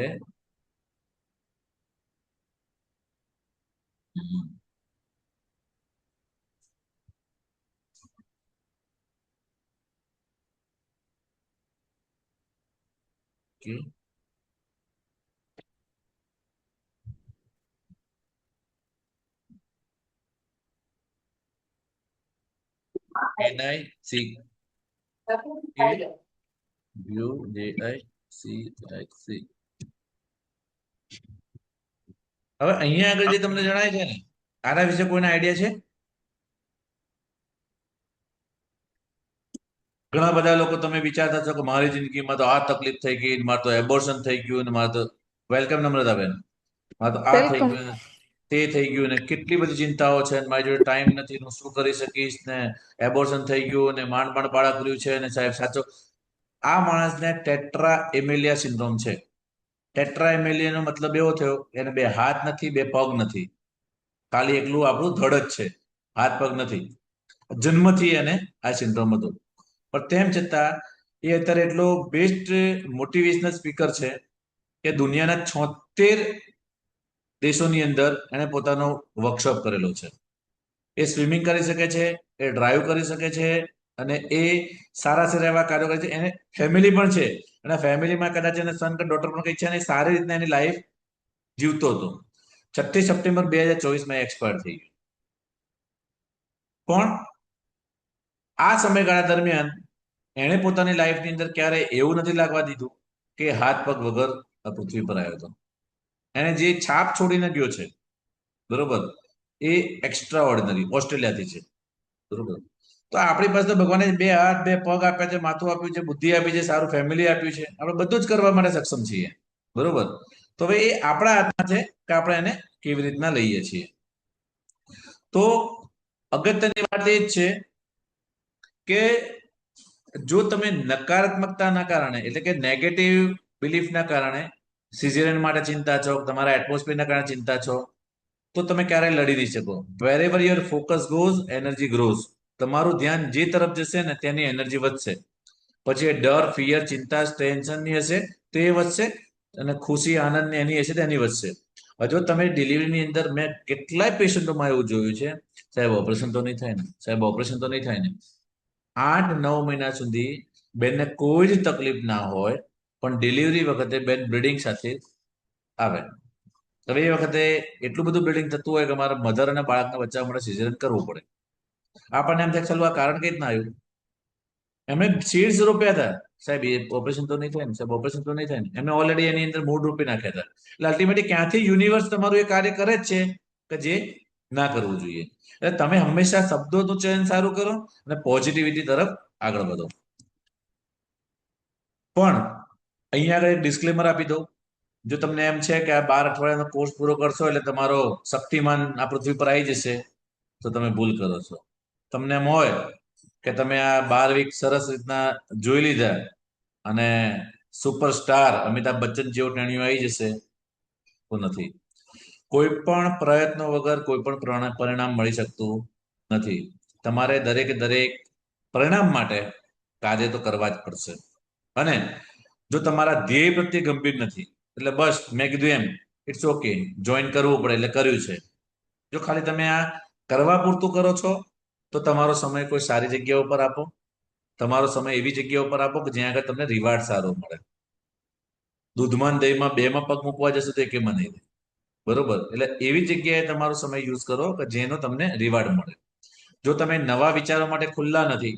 ઓકે, NIC વ્યૂ JICIC. હવે અહીંયા આગળ જે તમને જણાય છે ને, આના વિશે કોઈને આઈડિયા છે? ઘણા બધા લોકો તમે વિચારતા છો કે મારી જિંદગીમાં તો આ તકલીફ થઈ ગઈ, મારે તો એબોર્શન થઈ ગયું, ને મારે તો વેલકમ નમ્રતાબેન, મારે તો આ થઈ ગયું, તે થઈ ગયું, ને કેટલી બધી ચિંતાઓ છે, મારી જોડે ટાઈમ નથી, હું શું કરી શકીશ, ને એબોર્શન થઈ ગયું, ને માંડ માંડ બાળક રહ્યું છે, ને સાહેબ સાચો. આ માણસને ટેટ્રા એમિલિયા સિન્ડ્રોમ છે. ટેટ્રા એમિલિયાનો મતલબ એવો થયો એને 2 હાથ નથી, 2 પગ નથી, ખાલી એકલું આપણું ધડ જ છે, હાથ પગ નથી. જન્મથી એને આ સિન્ડ્રોમ હતો. પણ તેમ છતાં એ અત્યારે એટલો બેસ્ટ મોટિવેશનલ સ્પીકર છે કે દુનિયાના 76 દેશોની અંદર એને પોતાનો વર્કશોપ કરેલો છે. એ સ્વિમિંગ કરી શકે છે, એ ડ્રાઈવ કરી શકે છે, અને એ સારા એવા કાર્યો કરે છે. એને ફેમિલી પણ છે, અને ફેમિલીમાં કદાચ એને સન કે ડોટર પણ કઈ છે, અને સારી રીતના એની લાઈફ જીવતો હતો. 36 સપ્ટેમ્બર 2024 એક્સપાયર થઈ ગયો. પણ આ સમયગાળા દરમિયાન એણે પોતાની લાઈફની અંદર ક્યારેય એવું નથી લાગવા દીધું કે હાથ પગ વગર આ પૃથ્વી પર આવ્યો હતો. એને જે છાપ છોડીને ગયો છે, બરોબર, એ એક્સ્ટ્રા ઓર્ડિનરી ઓસ્ટ્રેલિયાથી છે, બરોબર? તો આપણી પાસે તો ભગવાને 2 હાથ 2 પગ આપ્યા છે, માથું આપ્યું છે, બુદ્ધિ આપી છે, સારું ફેમિલી આપ્યું છે, આપણે બધું જ કરવા માટે સક્ષમ છીએ, બરોબર? તો હવે એ આપણા હાથમાં છે કે આપણે એને કેવી રીતના લઈએ છીએ. તો અગત્યની વાત એ જ છે કે જો તમે નકારાત્મકતાના કારણે, એટલે કે નેગેટિવ બિલીફના કારણે સિઝેરિયન માટે ચિંતા છો, તમારા એટમોસ્ફિયરના કારણે ચિંતા છો, તો તમે ક્યારેય લડી નહીં શકો. વેરેવર your focus goes energy grows. તમારું ધ્યાન જે તરફ જશે ને તેની એનર્જી વધશે. પછી એ ડર, ફિયર, ચિંતા, ટેન્શનની હશે તો એ વધશે, અને ખુશી, આનંદ એની હશે તેની વધશે. જો તમે ડિલિવરીની અંદર મેં કેટલાય પેશન્ટોમાં એવું જોયું છે, સાહેબ ઓપરેશન તો નહીં થાય ને, સાહેબ ઓપરેશન તો નહીં થાય ને. 8-9 મહિના સુધી બેનને કોઈ જ તકલીફ ના હોય, પણ ડિલિવરી વખતે બેન બ્લીડિંગ સાથે આવે. હવે એ વખતે એટલું બધું બ્લીડિંગ થતું હોય કે મારા મધર અને બાળકના બચ્ચા માટે સિઝેરિયન કરવું પડે. આપણને એમ થાય ચાલો આ કારણ કઈ રીતના આવ્યું. એમણે સીડ્સ રોપ્યા હતા, સાહેબ એ ઓપરેશન તો નહીં થાય ને, સાહેબ ઓપરેશન તો નહીં થાય ને. એમને ઓલરેડી એની અંદર મૂળ રોપી નાખ્યા હતા. એટલે અલ્ટિમેટલી ક્યાંથી યુનિવર્સ તમારું એ કાર્ય કરે જ છે કે જે ના કરવું જોઈએ. એટલે તમે હંમેશા શબ્દોનું ચયન સારું કરો અને પોઝિટિવિટી તરફ આગળ વધો. પણ અહીંયા આગળ એક ડિસ્ક્લેમર આપી દઉં. જો તમને એમ છે કે આ 12 અઠવાડિયાનો કોર્સ પૂરો કરશો એટલે તમારો શક્તિમાન આ પૃથ્વી પર આવી જશે, તો તમે ભૂલ કરો છો. તમને એમ હોય કે તમે આ 12 વીક સરસ રીતના જોઈ લીધા અને સુપરસ્ટાર અમિતાભ બચ્ચન જેવો ટેણીઓ આવી જશે, તો નથી. કોઈ પણ પ્રયત્નો વગર કોઈ પણ પરિણામ મળી શકતું નથી. તમારે દરેકે દરેક પરિણામ માટે કાર્ય તો કરવા જ પડશે. અને જો તમારા ધ્યેય પ્રત્યે ગંભીર નથી, એટલે બસ મેં કીધું એમ ઇટ્સ ઓકે, જોઈન કરવું પડે એટલે કર્યું છે. જો ખાલી તમે આ કરવા પૂરતું કરો છો તો તમારો સમય કોઈ સારી જગ્યા ઉપર આપો. તમારો સમય એવી જગ્યા ઉપર આપો કે જ્યાં આગળ તમને રિવાર્ડ સારો મળે. દૂધમાં દહીંમાં બેમાં પગ મૂકવા જશો તો એકેમાં નહીં. બરોબર? એટલે એવી જગ્યાએ તમારો સમય યુઝ કરો કે જેનો તમને રિવાર્ડ મળે. જો તમે નવા વિચારો માટે ખુલ્લા નથી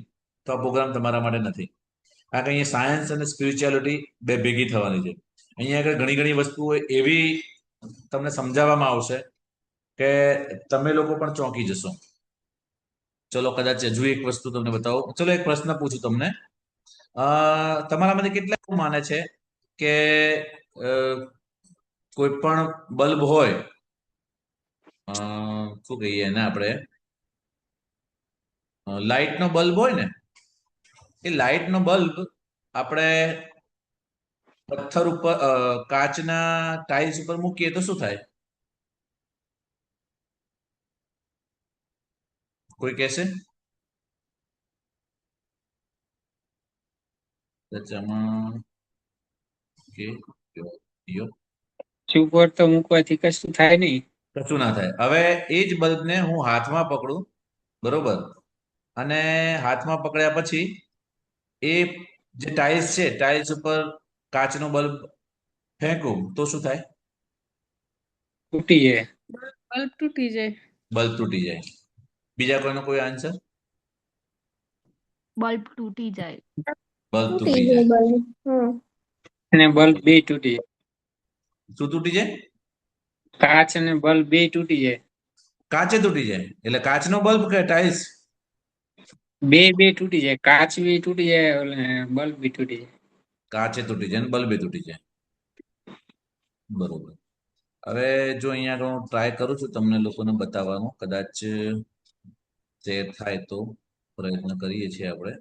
તો આ પ્રોગ્રામ તમારા માટે નથી. કારણ કે અહીંયા સાયન્સ અને સ્પિરિચ્યુઆલિટી બે ભેગી થવાની છે. અહીંયા આગળ ઘણી વસ્તુઓ એવી તમને સમજાવવામાં આવશે કે તમે લોકો પણ ચોંકી જશો. ચલો કદાચ હજુ એક વસ્તુ તમને બતાવો. ચલો એક પ્રશ્ન પૂછું તમને. તમારામાંથી કેટલા એવું માને છે કે કોઈ પણ બલ્બ હોય, શું કહીએ એને આપણે, લાઇટનો બલ્બ હોય ને, એ લાઇટનો બલ્બ આપણે પથ્થર ઉપર, કાચના ટાઇલ્સ ઉપર મૂકીએ તો શું થાય? કોઈ કહેશે? ઉપર તો મૂકવાથી કશું થાય નહીં. કશું ના થાય. હવે એ જ બલ્બને હું હાથમાં પકડું, બરોબર, અને હાથમાં પકડ્યા પછી એ જે ટાઇલ્સ છે, ટાઇલ્સ ઉપર કાચનો બલ્બ ફેંકું તો શું થાય? તૂટી જાય. બલ્બ તૂટી જાય. બલ્બ તૂટી જાય. બીજા કોઈનો કોઈ આન્સર? બલ્બ તૂટી જાય. બલ્બ તૂટી જાય. અને બલ્બ બે તૂટી જાય. શું તૂટી જાય? કાચ અને બલ્બ બે તૂટી જાય. કાચે તૂટી જાય. એટલે કાચનો બલ્બ કે ટાઇલ્સ? બે તૂટી જાય. કાચ બી તૂટી જાય અને બલ્બ બી તૂટી જાય. કાચે તૂટી જાય અને બલ્બે તૂટી જાય. બરોબર. હવે જો અહીંયા હું ટ્રાય કરું છું તમને લોકોને બતાવવાનો, કદાચ શેર થાય તો પ્રયત્ન કરીએ છીએ આપણે.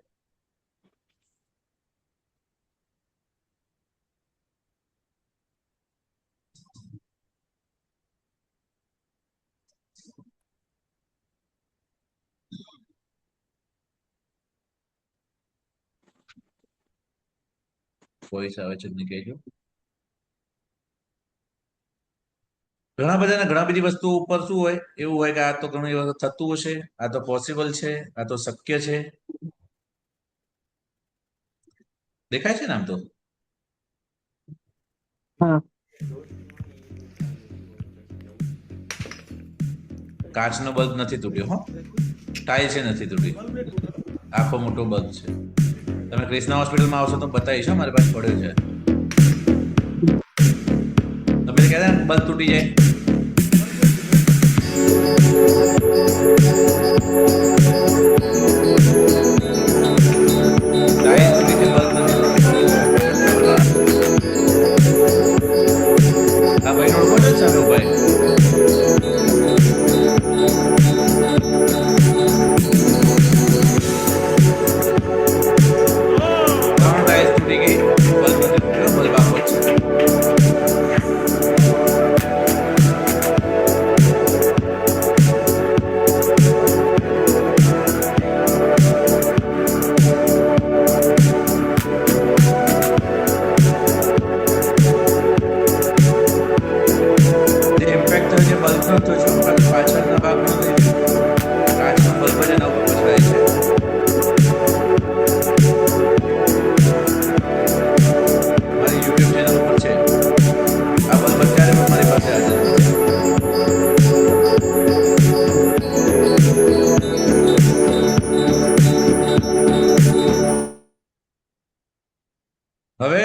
વોઇસ આવે છે કહેજો. ઘણા બધાને ઘણા બધી વસ્તુ ઉપર શું હોય, એવું હોય કે આ તો ઘણી વખત થતું હશે, આ તો પોસિબલ છે, આ તો શક્ય છે. દેખાય છે ને આમ તો? હા. કાચનો બલ્બ નથી તૂટ્યો, હો, ટાઇલ છે નથી તૂટી, આખો મોટો બલ્બ છે. તમે ક્રિષ્ના હોસ્પિટલમાં આવશો તો બતાવીશ, મારી પાસે પડ્યો છે. તમે કહેતા ને બલ્બ તૂટી જાય, ટાઇલ તૂટી છે, બલ્બ નથી તૂટી. આ ભાઈ ઓળખો છો સામે ભાઈ? ત્રણ ટાઇલ્સ તૂટી ગઈ, બલ્બ નથી તૂટ્યો, બલ્બ આખો છે. હવે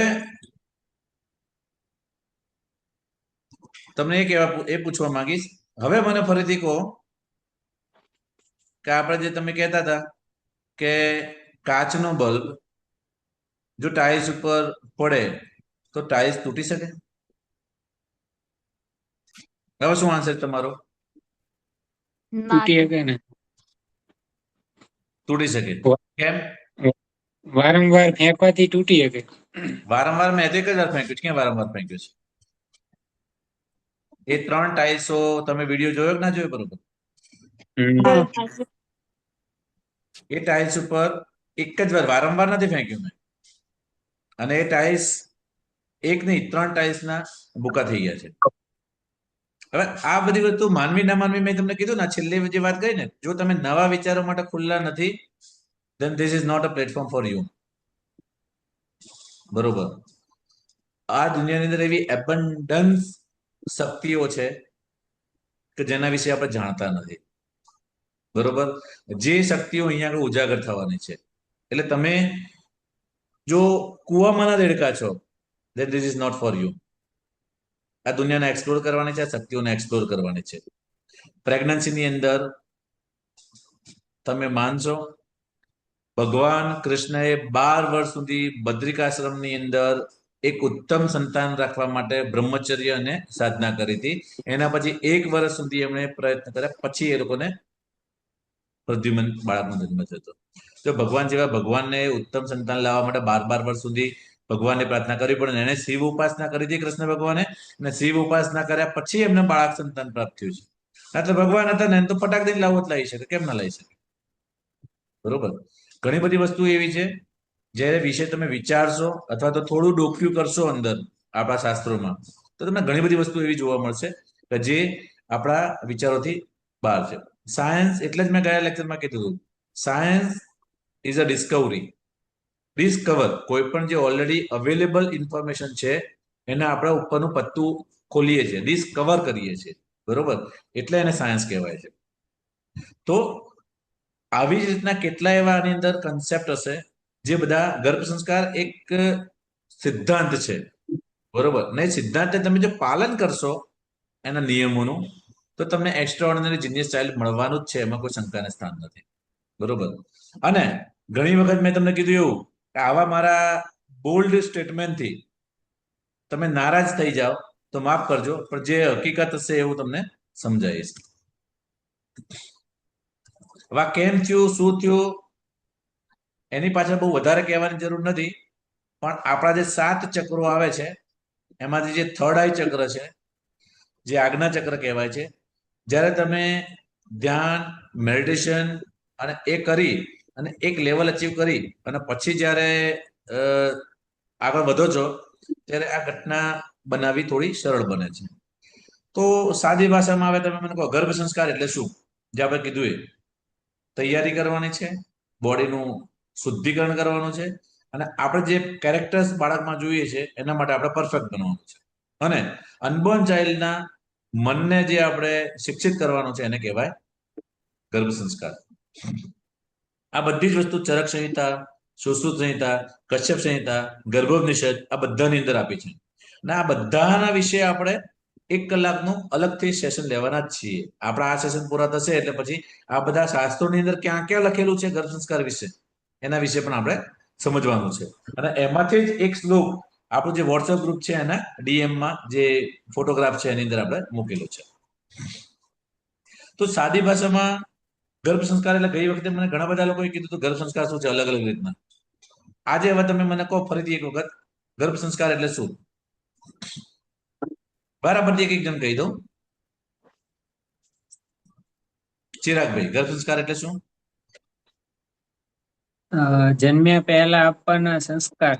તમને એ પૂછવા માંગીશ, હવે મને ફરીથી કહો કે આપણે જે તમે કહેતા હતા કે કાચનો બલ્બ જો ટાઇલ્સ ઉપર પડે તો ટાઇલ્સ તૂટી શકે? હવે શું આન્સર તમારો? તૂટી શકે ને, તૂટી શકે. કેમ? વારંવાર ફેંકવાથી તૂટી શકે. વારંવાર મેં એક જ વાર ફેંક્યું છે. ક્યાં વારંવાર ફેંક્યું છે? એ 3 ટાઇલ્સો તમે વિડીયો જોયો કે ના જોયો? બરોબર. એ ટાઇલ્સ ઉપર એક જ વાર વારંવાર નથી ફેંક્યું મેં, અને એ ટાઇલ્સ એક નહીં 3 ટાઇલ્સના ભૂકા થઈ ગયા છે. હવે આ બધી વસ્તુ માનવી ના માનવી મેં તમને કીધું ને, છેલ્લે જે વાત કરી ને, જો તમે નવા વિચારો માટે ખુલ્લા નથી, then this is not a platform for you. બરોબર. આ દુનિયાની અંદર એવી એબન્ડન્સ શક્તિઓ છે કે જેના વિશે આપણે જાણતા નથી. બરોબર. જે શક્તિઓ અહીંયા આગળ ઉજાગર થવાની છે. એટલે તમે જો કુવામાં દેડકા છો, then this is not for you. આ દુનિયાને એક્સપ્લોર કરવાની છે, આ શક્તિઓને એક્સપ્લોર કરવાની છે. પ્રેગ્નન્સીની અંદર તમે માનશો, ભગવાન કૃષ્ણએ 12 વર્ષ સુધી બદ્રિકાશ્રમની અંદર એક ઉત્તમ સંતાન રાખવા માટે બ્રહ્મચર્ય અને સાધના કરી હતી. એના પછી 1 વર્ષ સુધી એમણે પ્રયત્ન કર્યા, પછી એ લોકોને પ્રદ્યુમન બાળકનો જન્મ થયો. જો ભગવાન જેવા ભગવાનને ઉત્તમ સંતાન લાવવા માટે 12 વર્ષ સુધી ભગવાનને પ્રાર્થના કરવી પડે. એને શિવ ઉપાસના કરી હતી કૃષ્ણ ભગવાને, અને શિવ ઉપાસના કર્યા પછી એમને બાળક સંતાન પ્રાપ્ત થયું છે. એટલે ભગવાન હતા ને તો ફટાક દઈને લાવવો જ લાવી શકે, કેમ ના લઈ શકે? બરોબર. ઘણી બધી વસ્તુ એવી છે જે વિશે તમે વિચારશો અથવા તો થોડું ડોક્યું કરશો અંદર આપણા શાસ્ત્રોમાં, તો તમને ઘણી બધી વસ્તુ એવી જોવા મળશે કે જે આપણા વિચારોથી બહાર છે. સાયન્સ, એટલે જ મેં ગયા લેક્ચરમાં કીધું હતું, science is a Discovery. Discover, કોઈ પણ જે ઓલરેડી અવેલેબલ ઇન્ફોર્મેશન છે એને આપણે ઉપરનું પત્તું ખોલીએ છીએ, ડિસ્કવર કરીએ છીએ. બરોબર. એટલે એને સાયન્સ કહેવાય છે. તો આવી જ રીતના કેટલા એવા આની અંદર કન્સેપ્ટ હશે જે બધા ગર્ભ સંસ્કાર એક સિદ્ધાંત છે. બરોબર. ને સિદ્ધાંત તમે જો પાલન કરશો એના નિયમોનું, તો તમને એક્સ્ટ્રાઓર્ડિનરી જીનિયસ ચાઇલ્ડ મળવાનું જ છે, એમાં કોઈ શંકાને સ્થાન નથી. બરોબર. અને ઘણી વખત મેં તમને કીધું એવું કે આવા મારા બોલ્ડ સ્ટેટમેન્ટથી તમે નારાજ થઈ જાઓ તો માફ કરજો, પણ જે હકીકત હશે એવું તમને સમજાવીશ. હવે કેમ થયું, શું થયું, એની પાછળ બહુ વધારે કહેવાની જરૂર નથી. પણ આપણા જે 7 ચક્રો આવે છે એમાંથી જે થર્ડ આઈ ચક્ર છે, જે આજ્ઞા ચક્ર કહેવાય છે, જ્યારે તમે ધ્યાન, મેડિટેશન અને એ કરી અને એક લેવલ અચીવ કરી અને પછી જ્યારે આગળ વધો છો, ત્યારે આ ઘટના બનાવવી થોડી સરળ બને છે. તો સાદી ભાષામાં આવે, તમે મને કહો ગર્ભ સંસ્કાર એટલે શું? જે આપણે કીધું એ તૈયારી કરવાની છે, બોડીનું શુદ્ધિકરણ કરવાનું છે, અને આપણે જે કેરેક્ટર્સ બાળકમાં જોઈએ છે એના માટે આપણે પરફેક્ટ બનવાનું છે. અને અનબોર્ન ચાઇલ્ડના મનને જે આપણે શિક્ષિત કરવાનું છે એને કહેવાય ગર્ભ સંસ્કાર. આ બધી જ વસ્તુ ચરક સંહિતા, સુશ્રુત સંહિતા, કશ્યપ સંહિતા, ગર્ભોપનિષદ આ બધાની અંદર આપી છે. અને આ બધાના વિશે આપણે 1 કલાકનું અલગથી સેશન લેવાના જ છીએ. આપણા આ સેશન પૂરા થશે એટલે પછી આ બધા શાસ્ત્રોની અંદર ક્યાં ક્યાં લખેલું છે ગર્ભ સંસ્કાર વિશે, એના વિશે પણ આપણે સમજવાનું છે. અને એમાંથી જ એક શ્લોક આપણું જે વોટ્સએપ ગ્રુપ છે એના ડીએમમાં જે ફોટોગ્રાફ છે એની અંદર આપણે મૂકેલો છે. તો સાદી ભાષામાં ગર્ભ સંસ્કાર એટલે ગઈ વખતે મને ઘણા બધા લોકોએ કીધું હતું ગર્ભ સંસ્કાર શું છે, અલગ અલગ રીતના. આજે હવે તમે મને કહો ફરીથી એક વખત ગર્ભ સંસ્કાર એટલે શું? બરાબરથી એક જણ કહી દઉં. ચિરાગભાઈ, ગર્ભ સંસ્કાર એટલે શું? જન્મ્યા પહેલા આપવાના સંસ્કાર.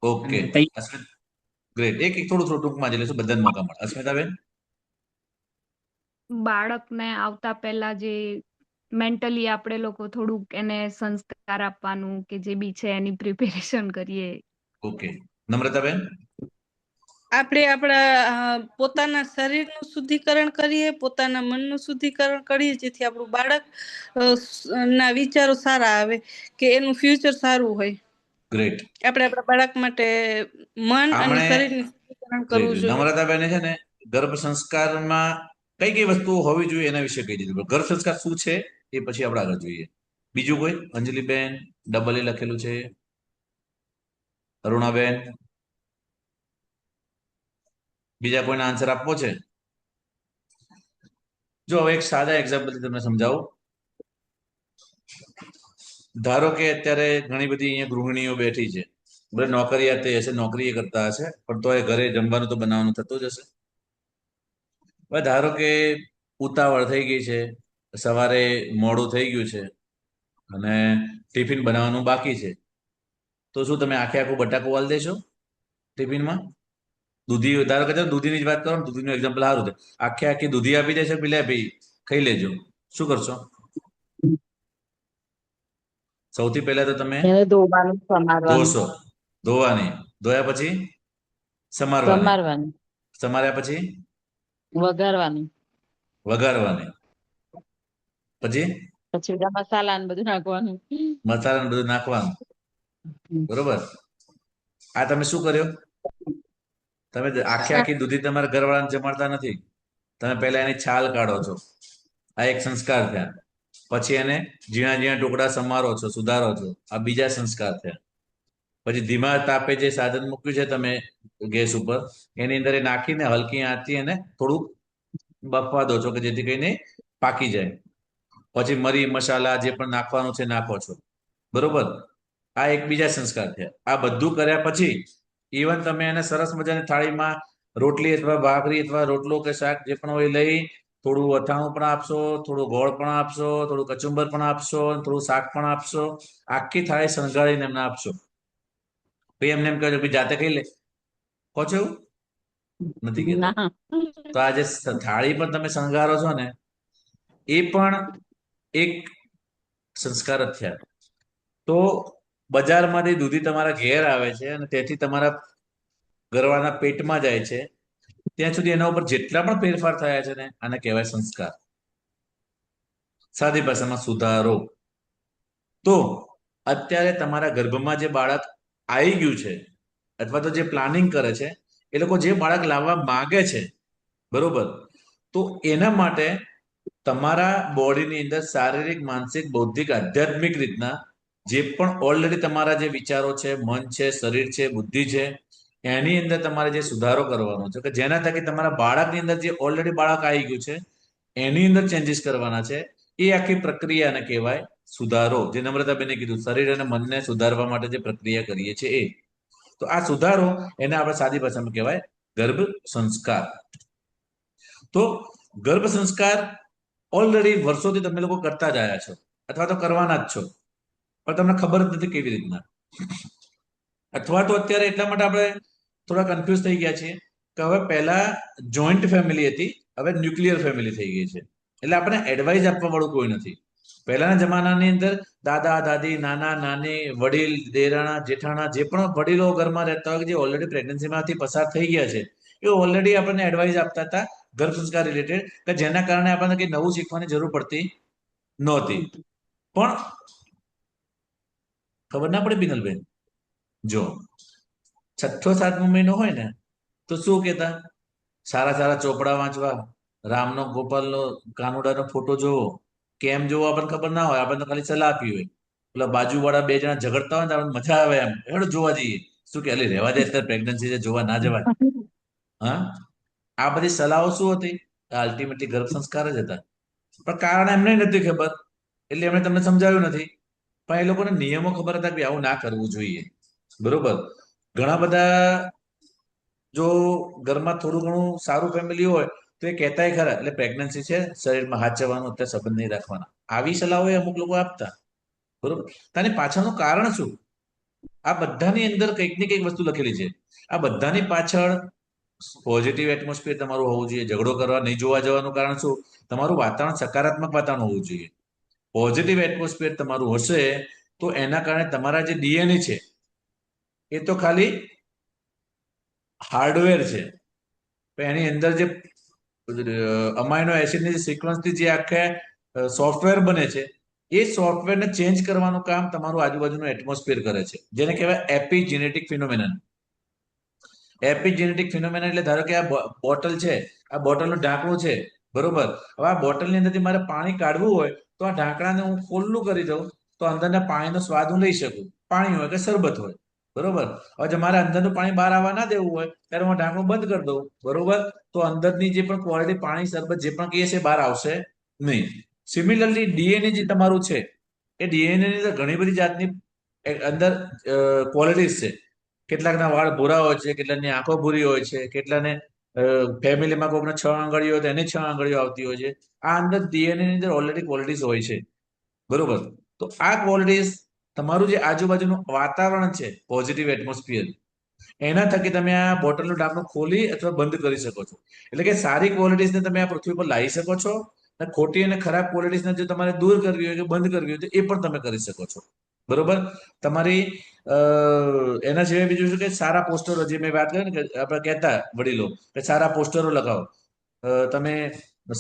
Okay, great. એક થોડું ટૂંકમાં જ લેશું, બધાને મોકા મળે. અસ્મિતાબેન? બાળકને આવતા પહેલા જે મેન્ટલી આપણે લોકો થોડુંક એને સંસ્કાર આપવાનું કે જે બી છે એની પ્રિપેરેશન કરીએ. ઓકે. નમ્રતાબેન? આપણે આપણા પોતાના શરીરનું શુદ્ધિકરણ કરીએ, પોતાના મનનું શુદ્ધિકરણ કરીએ, જેથી આપણું બાળક ના વિચારો સારા આવે, કે એનું ફ્યુચર સારું હોય. ગ્રેટ. આપણે આપણા બાળક માટે મન અને આપણે શરીરનું શુદ્ધિકરણ કરવું જોઈએ. નમ્રતાબેને છે ને ગર્ભ સંસ્કારમાં કઈ કઈ વસ્તુઓ હોવી જોઈએ એના વિશે કહી દીધું. ગર્ભ સંસ્કાર શું છે એ પછી આપણે આગળ જોઈએ. બીજું કોઈ? અંજલિબેન, ડબલ એ લખેલું છે. અરુણાબેન, બીજા કોઈને આન્સર આપવો છે? જો હવે એક સાદા એક્ઝામ્પલ તમને સમજાવું. ધારો કે અત્યારે ઘણી બધી અહીંયા ગૃહિણીઓ બેઠી છે, બધા નોકરિયાત હશે, નોકરી કરતા હશે, પણ તો એ ઘરે જમવાનું તો બનાવવાનું થતું જ હશે. હવે ધારો કે ઉતાવળ થઈ ગઈ છે, સવારે મોડું થઈ ગયું છે અને ટિફિન બનાવવાનું બાકી છે, તો શું તમે આખે આખું બટાકું વાળી દેશો ટિફિનમાં? દૂધી, ધારો કે દૂધીની જ વાત કરો ને, દૂધીનું એક્ઝામ્પલ સારું છે. આખે આખી દૂધી આપી દેશે, પેલે ભાઈ ખાઈ લેજો, શું કરશો? સૌથી પહેલા તો તમે એને ધોવાનું, સમારવાનું, ધોશો, ધોવાની, ધોયા પછી સમારવાની, સમારવાનું, સમાર્યા પછી વઘારવાનું, વઘારવાની, પછી પછી બધા મસાલા ને બધું નાખવાનું. મસાલા ને બધું નાખવાનું. બરોબર. આ તમે શું કર્યો? તમે આખી આખી દૂધી તમારા ઘરવાળાને જમાડતા નથી. તમે પહેલા એની છાલ કાઢો છો. આ એક સંસ્કાર થયા. પછી એને ઝીણા ઝીણા ટુકડા સમારો છો, સુધારો છો. આ બીજા સંસ્કાર થયા. પછી ધીમા તાપે જે સાધન મૂક્યું છે તમે ગેસ ઉપર, એની અંદર એ નાખીને હલકી આંચથી એને થોડુંક બફવા દો છો કે જેથી કરીને પાકી જાય. પછી મરી મસાલા જે પણ નાખવાનું છે નાખો છો. બરોબર. આ એક બીજા સંસ્કાર થયા. આ બધું કર્યા પછી ઇવન તમે એને સરસ મજાની થાળીમાં રોટલી અથવા ભાખરી અથવા રોટલો કે શાક જે પણ હોય લઈ થોડું અથાણું પણ આપશો, થોડું ગોળ પણ આપશો, થોડું કચુંબર પણ આપશો, થોડું શાક પણ આપશો. આખી થાળી શણગારીને એમને આપશો. ભાઈ એમને એમ કહે ભાઈ જાતે ખાઈ લે, કહો છો એવું? નથી કહેતા. ના, તો આ જે થાળી પર તમે શણગારો છો ને, એ પણ એક સંસ્કાર જ થયા. તો બજારમાંથી દૂધી તમારા ઘેર આવે છે અને તેથી તમારા ઘરવાળાના પેટમાં જાય છે, ત્યાં સુધી એના ઉપર જેટલા પણ ફેરફાર થયા છે ને, આને કહેવાય સંસ્કાર. સાદી ભાષામાં સુધારો. તો અત્યારે તમારા ગર્ભમાં જે બાળક આવી ગયું છે અથવા તો જે પ્લાનિંગ કરે છે, એ લોકો જે બાળક લાવવા માંગે છે, બરોબર, તો એના માટે તમારા બોડીની અંદર શારીરિક, માનસિક, બૌદ્ધિક, આધ્યાત્મિક રીતના જે પણ ઓલરેડી તમારા જે વિચારો છે, મન છે, શરીર છે, બુદ્ધિ છે, એની અંદર તમારે જે સુધારો કરવાનો છે કે જેના થકી તમારા બાળકની અંદર જે ઓલરેડી બાળક આવી ગયું છે એની અંદર ચેન્જીસ કરવાના છે. એ આખી પ્રક્રિયાને કહેવાય સુધારો. જે નમ્રતાબેને કીધું, શરીર અને મનને સુધારવા માટે જે પ્રક્રિયા કરીએ છીએ એ. તો આ સુધારો એને આપણે સાદી ભાષામાં કહેવાય ગર્ભ સંસ્કાર. તો ગર્ભ સંસ્કાર ઓલરેડી વર્ષોથી તમે લોકો કરતા જ આવ્યા છો અથવા તો કરવાના જ છો, પણ તમને ખબર જ નથી કેવી રીતના. અથવા તો અત્યારે એટલા માટે આપણે થોડા કન્ફ્યુઝ થઈ ગયા છીએ કે હવે પહેલા જોઈન્ટ ફેમિલી હતી, હવે ન્યુક્લિયર ફેમિલી થઈ ગઈ છે. એટલે આપણે એડવાઇસ આપવા વાળું કોઈ નથી. પહેલાના જમાનાની અંદર દાદા દાદી, નાના નાની, વડીલ, દેરાણા જેઠાણા, જે પણ વડીલો ઘરમાં રહેતા હોય જે ઓલરેડી પ્રેગ્નન્સીમાંથી પસાર થઈ ગયા છે, એ ઓલરેડી આપણને એડવાઇસ આપતા હતા ગર્ભ સંસ્કાર રિલેટેડ, કે જેના કારણે આપણને કંઈ નવું શીખવાની જરૂર પડતી નહોતી. પણ ખબર ના પડે બિનલબેન, જો 6ઠ્ઠો 7મો મહિનો હોય ને તો શું કહેતા? સારા સારા ચોપડા વાંચવા, રામનો, ગોપાલનો, કાનુડાનો ફોટો જોવો. કેમ જોવો આપણને ખબર ના હોય, આપણને ખાલી સલાહ આપી હોય. પેલા બાજુવાળા બે જણા ઝઘડતા હોય ને આપણને મજા આવે, એમ હેડો જોવા જઈએ. શું કે અલી રહેવા દે, અત્યારે પ્રેગ્નન્સી છે, જોવા ના જવાય. હા, આ બધી સલાહો શું હતી? અલ્ટિમેટલી ગર્ભ સંસ્કાર જ હતા. પણ કારણ એમને નથી ખબર, એટલે એમણે તમને સમજાવ્યું નથી. પણ એ લોકોને નિયમો ખબર હતા કે આવું ના કરવું જોઈએ. બરોબર. ઘણા બધા જો ઘરમાં થોડું ઘણું સારું ફેમિલી હોય તો એ કહેતાય ખરા, એટલે પ્રેગ્નન્સી છે, શરીરમાં હાથ જવાનું, અત્યારે સંબંધ નહીં રાખવાના, આવી સલાહો અમુક લોકો આપતા. બરોબર. તાની પાછળનું કારણ શું? આ બધાની અંદર કંઈક ને કંઈક વસ્તુ લખેલી છે. આ બધાની પાછળ પોઝિટિવ એટમોસ્ફિયર તમારું હોવું જોઈએ. ઝઘડો કરવા નહીં જોવા જવાનું કારણ શું? તમારું વાતાવરણ સકારાત્મક વાતાવરણ હોવું જોઈએ. પોઝિટિવ એટમોસ્ફિયર તમારું હશે તો એના કારણે તમારા જે ડીએનએ છે એ તો ખાલી હાર્ડવેર છે, પણ એની અંદર જે અમાઇનો એસિડની સિક્વન્સથી જે આખા સોફ્ટવેર બને છે એ સોફ્ટવેરને ચેન્જ કરવાનું કામ તમારું આજુબાજુનું એટમોસ્ફિયર કરે છે, જેને કહેવાય એપિજેનેટિક ફિનોમેનન. એપિજેનેટિક ફિનોમેનન એટલે ધારો કે આ બોટલ છે, આ બોટલનું ઢાંકણું છે, બરોબર. હવે આ બોટલની અંદરથી મારે પાણી કાઢવું હોય તો આ ઢાંકણાને હું ખુલ્લું કરી દઉં તો અંદરના પાણીનો સ્વાદ હું લઈ શકું, પાણી હોય કે શરબત હોય, બરોબર. હવે જો મારે અંદરનું પાણી બહાર આવવા ના દેવું હોય ત્યારે હું ઢાંકણું બંધ કરી દઉં, બરોબર, તો અંદરની જે પણ ક્વોલિટી પાણી શરબત જે પણ કહીએ છે બહાર આવશે નહીં. સિમિલરલી ડીએનએ જે તમારું છે એ ડીએનએ ની અંદર ઘણી બધી જાતની અંદર ક્વોલિટીઝ છે. કેટલાકના વાળ ભૂરા હોય છે, કેટલાની આંખો ભૂરી હોય છે, કેટલાને ફેમિલીમાં કોઈકને 6 આંગળીઓ હોય તો એને 6 આંગળીઓ આવતી હોય છે. આ અંદર ડીએનએ ની અંદર ઓલરેડી ક્વોલિટીઝ હોય છે, બરોબર. તો આ ક્વોલિટીઝ તમારું જે આજુબાજુનું વાતાવરણ છે, પોઝિટિવ એટમોસ્ફિયર, એના થકી તમે આ બોટલનું ઢાંકણું ખોલી અથવા બંધ કરી શકો છો. એટલે કે સારી ક્વોલિટીઝને તમે આ પૃથ્વી પર લાવી શકો છો અને ખોટી અને ખરાબ ક્વોલિટીઝને જો તમારે દૂર કરવી હોય કે બંધ કરવી હોય તો એ પણ તમે કરી શકો છો, બરોબર. તમારી એના સિવાય બીજું શું કે સારા પોસ્ટરો, જે મેં વાત કરી ને કે આપણે કહેતા વડીલો કે સારા પોસ્ટરો લગાવો. તમે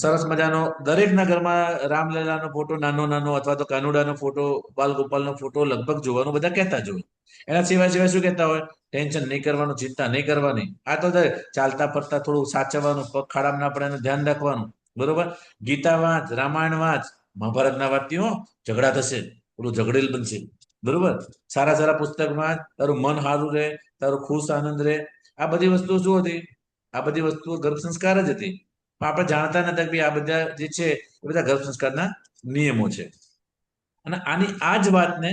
સરસ મજાનો દરેકના ઘરમાં રામલલાનો ફોટો નાનો નાનો અથવા તો કાનુડાનો ફોટો, બાલગોપાલનો ફોટો લગભગ જોવાનું બધા કહેતા જ હોય. એના સિવાય શું કહેતા હોય? ટેન્શન નહીં કરવાનું, ચિંતા નહીં કરવાની. આ તો ચાલતા ફરતા થોડું સાચવવાનું, પગ ખાડામાં ના પડે એનું ધ્યાન રાખવાનું, બરોબર. ગીતા વાંચ, રામાયણ વાંચ, મહાભારતના વાંચતી ઝઘડા થશે, થોડું ઝઘડેલ બનશે, બરોબર. સારા સારા પુસ્તક વાંચ, તારું મન સારું રહે, તારું ખુશ આનંદ રહે. આ બધી વસ્તુઓ શું હતી? આ બધી વસ્તુઓ ગર્ભ સંસ્કાર જ હતી. પણ આપણે જાણતા નતા કે આ બધા જે છે એ બધા ગર્ભ સંસ્કારના નિયમો છે. અને આ જ વાતને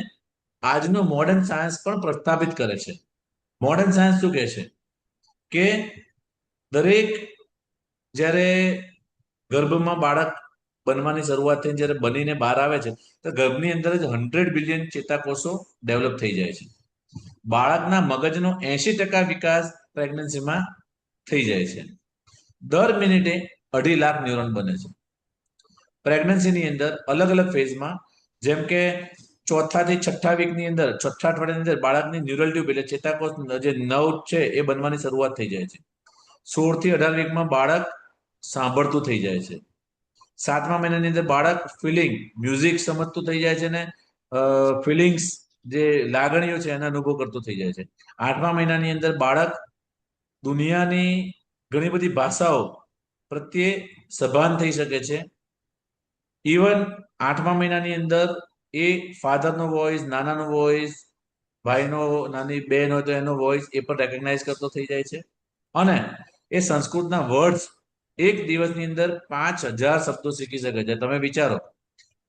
આજનો મોડર્ન સાયન્સ પણ પ્રસ્થાપિત કરે છે. મોડર્ન સાયન્સ શું કહે છે કે દરેક જ્યારે ગર્ભમાં બાળક બનવાની શરૂઆત થઈને જ્યારે બનીને બહાર આવે છે તો ગર્ભની અંદર જ 100 બિલિયન ચેતાકોષો ડેવલપ થઈ જાય છે. બાળકના મગજનો 80% વિકાસ પ્રેગ્નન્સીમાં થઈ જાય છે. દર મિનિટે 2.5 લાખ ન્યુરોન બને છે. પ્રેગ્નન્સીની અંદર અલગ અલગ ફેઝમાં, જેમ કે ચોથા થી છઠ્ઠા વીકની અંદર, છઠ્ઠા અઠવાડિયાની અંદર બાળકની ન્યુરલ ટ્યુબ એટલે ચેતાકોષ જે નર્વ છે એ બનવાની શરૂઆત થઈ જાય છે. 16 થી 18 વીકમાં બાળક સાંભળતું થઈ જાય છે. 7મા મહિનાની અંદર બાળક ફિલિંગ, મ્યુઝિક સમજતું થઈ જાય છે ને ફિલિંગ્સ જે લાગણીઓ છે એનો અનુભવ કરતું થઈ જાય છે. 8મા મહિનાની અંદર બાળક દુનિયાની ઘણી બધી ભાષાઓ પ્રત્યે સભાન થઈ શકે છે. ઇવન 8મા મહિનાની અંદર એ ફાધરનો વોઇસ, નાનાનો વોઇસ, ભાઈનો, નાની બેન હોય તો એનો વોઇસ એ પણ રેકગ્નાઇઝ કરતો થઈ જાય છે. અને એ સંસ્કૃતના વર્ડ્સ એક દિવસની અંદર 5000 શબ્દો શીખી શકે છે. તમે વિચારો,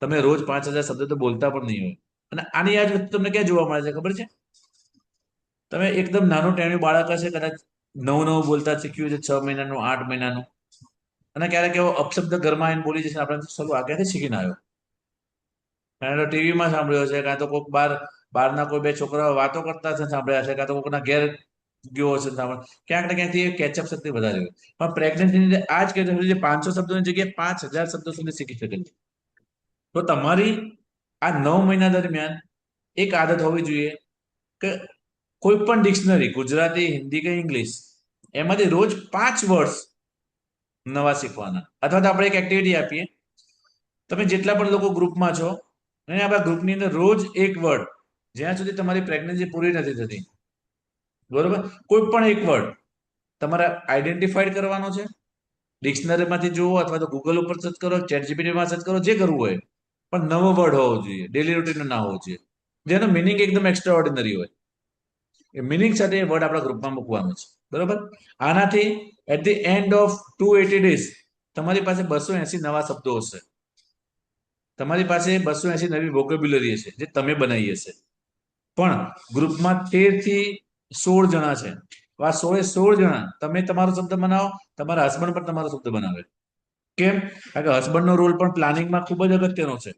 તમે રોજ 5000 શબ્દો તો બોલતા પણ નહીં હોય. અને આની આ જ વસ્તુ તમને ક્યાં જોવા મળે છે ખબર છે? તમે એકદમ નાનું ટેણું બાળક હશે, કદાચ નવું બોલતા શીખ્યું છે, 6 મહિનાનું, 8 મહિનાનું, અને ક્યારેક એવો અપશબ્દ ઘરમાં આવીને બોલી જશે, આપણે ચલો આ ક્યાંથી શીખીને આવ્યો? કારણ કે ટીવીમાં સાંભળ્યો છે, કાં તો કોઈક બહારના કોઈ બે છોકરાઓ વાતો કરતા છે સાંભળ્યા છે, કાં તો કોઈકના ઘેર ગયો હશે સાંભળ, ક્યાંક ને ક્યાંકથી કેચઅપ શક્તિ વધારે હોય. પણ પ્રેગ્નન્સીની અંદર આ જ કેટેગરી 500 શબ્દોની જગ્યાએ 5000 શબ્દો સુધી શીખી શકે છે. તો તમારી આ 9 મહિના દરમિયાન એક આદત હોવી જોઈએ કે કોઈ પણ ડિક્શનરી, ગુજરાતી, હિન્દી કે ઇંગ્લિશ, એમાંથી રોજ 5 વર્ડ્સ નવા શીખવાના. અથવા તો આપણે એક એક્ટિવિટી આપીએ, તમે જેટલા પણ લોકો ગ્રુપમાં છો અને આપણા ગ્રુપની અંદર રોજ એક વર્ડ, જ્યાં સુધી તમારી પ્રેગ્નન્સી પૂરી નથી થતી, બરોબર, કોઈ પણ એક વર્ડ તમારે આઈડેન્ટિફાઈડ કરવાનો છે. ડિક્શનરીમાંથી જુઓ અથવા તો ગૂગલ ઉપર સર્ચ કરો, ચેટ જીપીટીમાં સર્ચ કરો, જે કરવું હોય, પણ નવો વર્ડ હોવો જોઈએ, ડેલી રૂટીનનો ના હોવો જોઈએ, જેનો મિનિંગ એકદમ એક્સ્ટ્રા ઓર્ડિનરી હોય. એ મિનિંગ સાથે એ વર્ડ આપણા ગ્રુપમાં મૂકવાનો છે, બરોબર. આનાથી at the end of 280 days તમારી પાસે 280 નવા શબ્દો હશે. તમારી પાસે 280 નવી વોકેબ્યુલરી હશે જે તમે બનાવી હશે. પણ ગ્રુપમાં 13 થી 16 જણા છે. આ 16 જણા તમે તમારો શબ્દ બનાવો, તમારા હસબન્ડ પણ તમારો શબ્દ બનાવે. કેમ? કારણ કે હસબન્ડનો રોલ પણ પ્લાનિંગમાં ખૂબ જ અગત્યનો છે.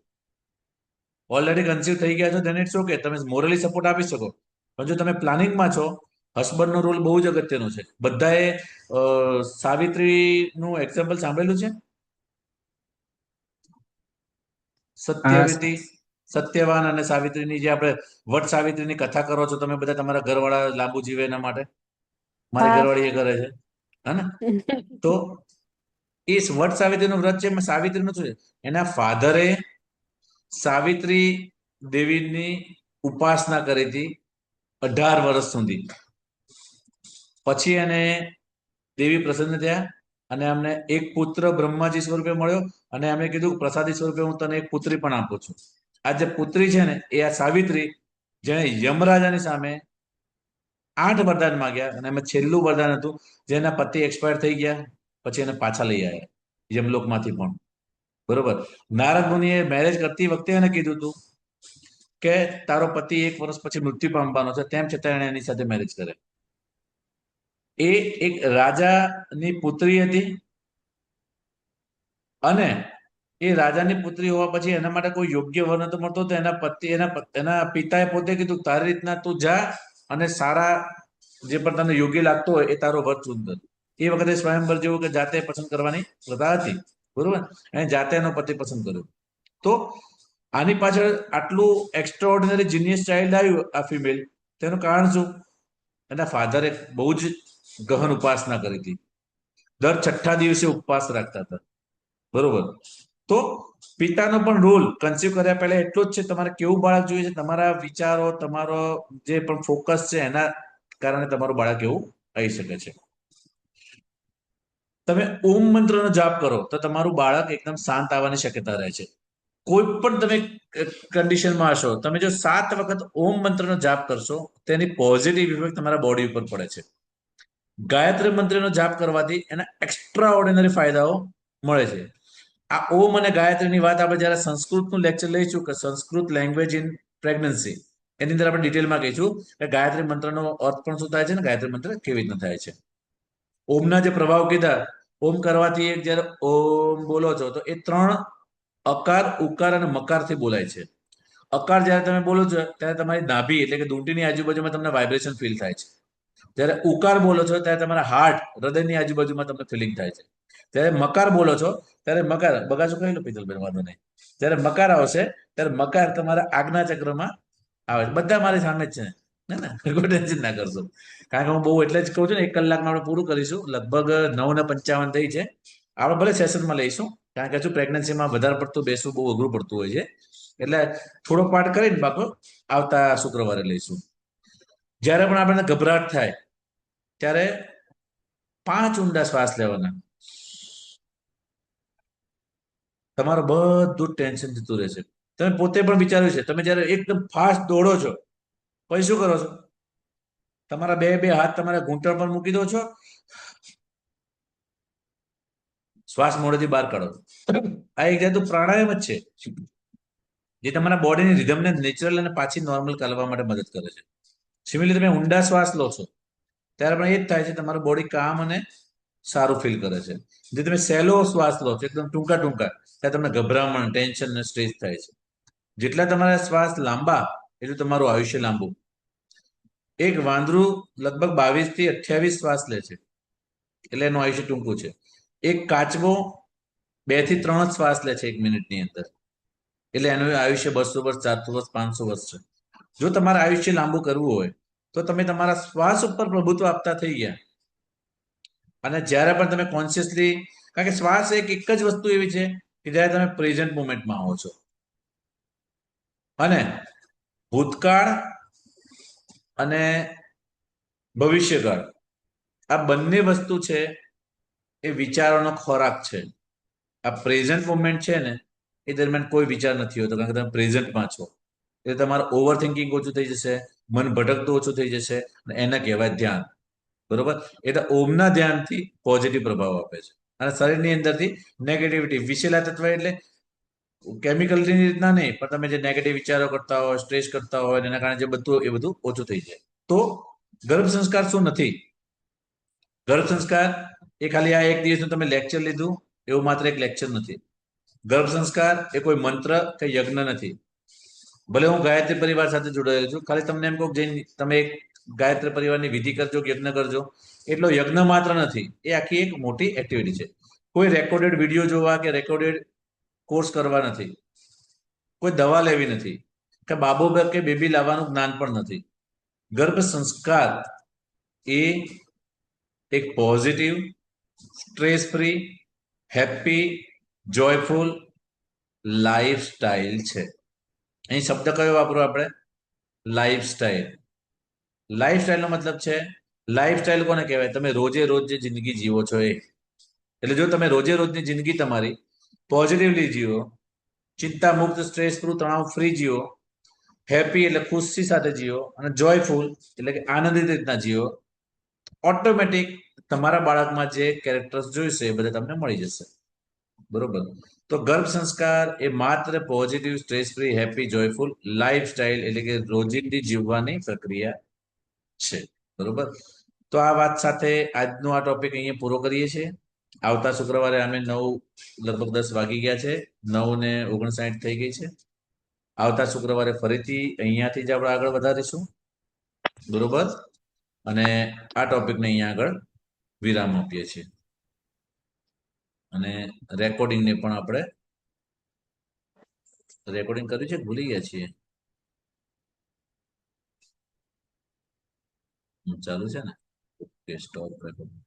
ઓલરેડી કન્સીવ થઈ ગયા છો તેને ઇટ્સ ઓકે, તમે મોરલી સપોર્ટ આપી શકો, પણ જો તમે પ્લાનિંગમાં છો, હસબન્ડનો રોલ બહુ જ અગત્યનો છે. બધાએ સાવિત્રીનું એક્ઝામ્પલ સાંભળેલું છે? સત્યવાન અને સાવિત્રીની જે આપણે વટ સાવિત્રીની કથા કરો છો તમે બધા, તમારા ઘરવાળા લાંબુ જીવે એના માટે. મારી ઘરવાળી એ કરે છે, હે ને? તો એ વટ સાવિત્રીનું વ્રત છે. સાવિત્રીનું શું છે? એના ફાધરે સાવિત્રી દેવીની ઉપાસના કરી હતી 18 વર્ષ સુધી. પછી એને દેવી પ્રસન્ન થયા અને અમને એક પુત્ર બ્રહ્માજી સ્વરૂપે મળ્યો અને એમણે કીધું પ્રસાદી સ્વરૂપે હું તને એક પુત્રી પણ આપું છું. આ જે પુત્રી છે ને એ આ સાવિત્રી, જેને યમરાજાની સામે 8 વરદાન માંગ્યા અને એમાં છેલ્લું વરદાન હતું જેના પતિ એક્સપાયર થઈ ગયા, પછી એને પાછા લઈ આવ્યા યમલોકમાંથી પણ. બરોબર. નારદ મુનિએ મેરેજ કરતી વખતે એને કીધું હતું કે તારો પતિ 1 વર્ષ પછી મૃત્યુ પામવાનો છે, તેમ છતાં એને એની સાથે મેરેજ કરે. એ એક રાજાની પુત્રી હતી અને એ રાજાની પુત્રી હોવા પછી એના માટે કોઈ યોગ્ય વર નતો મળતો, તો એના પિતાએ પોતે કીધું તારી રીતના તું જા અને સારા જે પણ તને યોગ્ય લાગતો હોય એ તારો વર ચૂંદ. એ વખતે સ્વયંવર જેવું કે જાતે પસંદ કરવાની પ્રથા હતી. બરોબર. એને જાતે એનો પતિ પસંદ કર્યો. તો આની પાછળ આટલું એક્સ્ટ્રાઓર્ડિનરી જીનિયસ ચાઇલ્ડ આવ્યું આ ફિમેલ, તેનું કારણ શું? એના ફાધરે બહુ જ ગહન ઉપાસના કરી હતી. દર 6 દિવસે ઉપવાસ રાખતા હતા. બરોબર. તો પિતાનો પણ રોલ કન્સીવ કર્યા પહેલા એટલો જ છે. તમારે કેવું બાળક જોઈએ છે, તમારા વિચારો, તમારો જે પણ ફોકસ છે એના કારણે તમારું બાળક એવું આવી શકે છે. તમે ઓમ મંત્રનો જાપ કરો તો તમારું બાળક એકદમ શાંત આવવાની શક્યતા રહે છે. કોઈ પણ તમે કન્ડિશનમાં હશો, તમે જો 7 વખત ઓમ મંત્રનો જાપ કરશો તેની પોઝિટિવ ઇફેક્ટ તમારા બોડી ઉપર પડે છે. ગાયત્રી મંત્રનો જાપ કરવાથી એના એક્સ્ટ્રા ઓર્ડિનરી ફાયદાઓ મળે છે. આ ઓમ અને ગાયત્રીની વાત આપણે જ્યારે સંસ્કૃતનું લેક્ચર લઈશું કે સંસ્કૃત લેંગ્વેજ ઇન પ્રેગ્નન્સી, એની અંદર આપણે ડિટેલમાં કહીશું કે ગાયત્રી મંત્રનો અર્થ પણ શું થાય છે ને ગાયત્રી મંત્ર કેવી રીતના થાય છે. ઓમના જે પ્રભાવ કીધા, ઓમ કરવાથી એક જ્યારે ઓમ બોલો છો તો એ 3 અકાર, ઉકાર અને મકારથી બોલાય છે. અકાર જ્યારે તમે બોલો છો ત્યારે તમારી નાભી એટલે કે દૂંટીની આજુબાજુમાં તમને વાઇબ્રેશન ફીલ થાય છે. જ્યારે ઉકાર બોલો છો ત્યારે તમારા હાર્ટ, હૃદયની આજુબાજુમાં તમને ફિલિંગ થાય છે. જ્યારે મકાર બોલો છો ત્યારે મકાર, બગાસો કહી લો પિતલબેન, વાંધો નહીં. જ્યારે મકાર આવશે ત્યારે મકાર તમારા આજ્ઞા ચક્રમાં આવે છે. બધા મારી સામે જ છે ને, કોઈ ટેન્શન ના કરશો. કારણ કે હું બહુ એટલે જ કહું છું ને 1 કલાકમાં આપણે પૂરું કરીશું. લગભગ 9:55 થઈ છે. આપણે ભલે સેશનમાં લઈશું, કારણ કે હજુ પ્રેગ્નન્સીમાં વધારે પડતું બેસવું બહુ અઘરું પડતું હોય છે. એટલે થોડો પાઠ કરીને બાપુ આવતા શુક્રવારે લઈશું. જ્યારે પણ આપણને ગભરાટ થાય ત્યારે 5 ઊંડા શ્વાસ લેવાના. તમારું બધું ટેન્શન જતું રહેશે. તમે પોતે પણ વિચાર્યું છે, તમે જ્યારે એકદમ ફાસ્ટ દોડો છો પછી શું કરો છો? તમારા બે હાથ તમારા ઘૂંટણ પર મૂકી દો છો, શ્વાસ મોઢેથી બહાર કાઢો. આ એક જાતનું પ્રાણાયામ જ છે, જે તમારા બોડીની રિધમને નેચરલ અને પાછી નોર્મલ કરવા માટે મદદ કરે છે. સિમિલરલી તમે ઊંડા શ્વાસ લો છો ત્યારે પણ એ જ થાય છે, તમારું બોડી કામ અને સારું ફીલ કરે છે. જે તમે સહેલો શ્વાસ લો છો એકદમ ટૂંકા ત્યારે તમને ગભરામણ, ટેન્શન અને સ્ટ્રેસ થાય છે. જેટલા તમારા શ્વાસ લાંબા એટલું તમારું આયુષ્ય લાંબુ. એક વાંદરું લગભગ 22 થી 28 શ્વાસ લે છે એટલે એનું આયુષ્ય ટૂંકું છે. એક કાચબો 2 થી 3 શ્વાસ લે છે 1 મિનિટની અંદર, એટલે એનું આયુષ્ય 200 વર્ષ, 400 વર્ષ, 500 વર્ષ છે. જો તમારે આયુષ્ય લાંબુ કરવું હોય તો તમે તમારા શ્વાસ ઉપર પ્રભુત્વ આપતા થઈ ગયા. અને જ્યારે પણ તમે કોન્શિયસલી, કારણ કે શ્વાસ એક જ વસ્તુ એવી છે કે જ્યારે તમે પ્રેઝન્ટ મોમેન્ટમાં આવો છો અને ભૂતકાળ અને ભવિષ્યકાળ આ બંને વસ્તુ છે એ વિચારોનો ખોરાક છે. આ પ્રેઝન્ટ મોમેન્ટ છે ને એ દરમિયાન કોઈ વિચાર નથી હોતો, કારણ કે તમે પ્રેઝન્ટમાં છો. એટલે તમારું ઓવર થિંકિંગ ઓછું થઈ જશે, મન ભટકતું ઓછું થઈ જશે અને એને કહેવાય ધ્યાન. બરોબર. એટલે ઓમના ધ્યાનથી પોઝિટિવ પ્રભાવ આપે છે અને શરીરની અંદરથી નેગેટિવિટી, વિશેલા તત્વ એટલે કેમિકલની રીતના નહીં, પણ તમે જે નેગેટિવ વિચારો કરતા હોય, સ્ટ્રેસ કરતા હોય એના કારણે જે બધું એ બધું ઓછું થઈ જાય. તો ગર્ભ સંસ્કાર શું નથી? ગર્ભ સંસ્કાર એ ખાલી આ 1 દિવસનું તમે લેક્ચર લીધું એવું માત્ર એક લેક્ચર નથી. ગર્ભ સંસ્કાર એ કોઈ મંત્ર કે યજ્ઞ નથી. ભલે હું ગાયત્રી પરિવાર સાથે જોડાયેલો છું, ખાલી તમને એમ કહું જઈને તમે એક ગાયત્રી પરિવારની વિધિ કરજો, યજ્ઞ કરજો, એટલો યજ્ઞ માત્ર નથી, એ આખી એક મોટી એક્ટિવિટી છે. કોઈ રેકોર્ડેડ વિડીયો જોવા કે રેકોર્ડેડ કોર્સ કરવા નથી, કોઈ દવા લેવી નથી, કે બાબો કે બેબી લાવવાનું જ્ઞાન પણ નથી. ગર્ભ સંસ્કાર એ એક positive, stress free, happy, joyful life style છે. અહીં શબ્દ કયો વાપરો આપણે? લાઈફસ્ટાઈલ. લાઈફસ્ટાઈલનો મતલબ છે, લાઈફસ્ટાઈલ કોને કહેવાય? તમે રોજે રોજ જે જિંદગી જીવો છો એ. એટલે જો તમે રોજે રોજની જિંદગી તમારી પોઝિટિવલી જીવો, ચિંતા મુક્ત, સ્ટ્રેસ ફ્રી, તણાવ ફ્રી જીવો, હેપી એટલે ખુશી સાથે જીવો, અને જોયફુલ એટલે કે આનંદિત રીતના જીવો, ઓટોમેટિક તમારા બાળકમાં જે કેરેક્ટર્સ જોઈશે એ બધા તમને મળી જશે. બરોબર? તો ગર્ભ સંસ્કાર એ માત્ર positive, stress free, happy, joyful lifestyle એટલે કે રોજિંદી જીવવાની પ્રક્રિયા છે. બરોબર? તો આ વાત સાથે આજનો આ ટોપિક અહીંયા પૂરો કરીએ છીએ. આવતા શુક્રવારે અમે લગભગ 10 વાગી ગયા છે, 9:59 થઈ ગઈ છે. આવતા શુક્રવારે ફરીથી અહીંયાથી જ આપણે આગળ વધારીશું. બરોબર? અને આ ટોપિકને અહીંયા આગળ વિરામ આપીએ છીએ. અને રેકોર્ડિંગને પણ આપણે રેકોર્ડિંગ કર્યું છે, ભૂલી ગયા છીએ. ચાલુ છે ને? Okay, stop recording.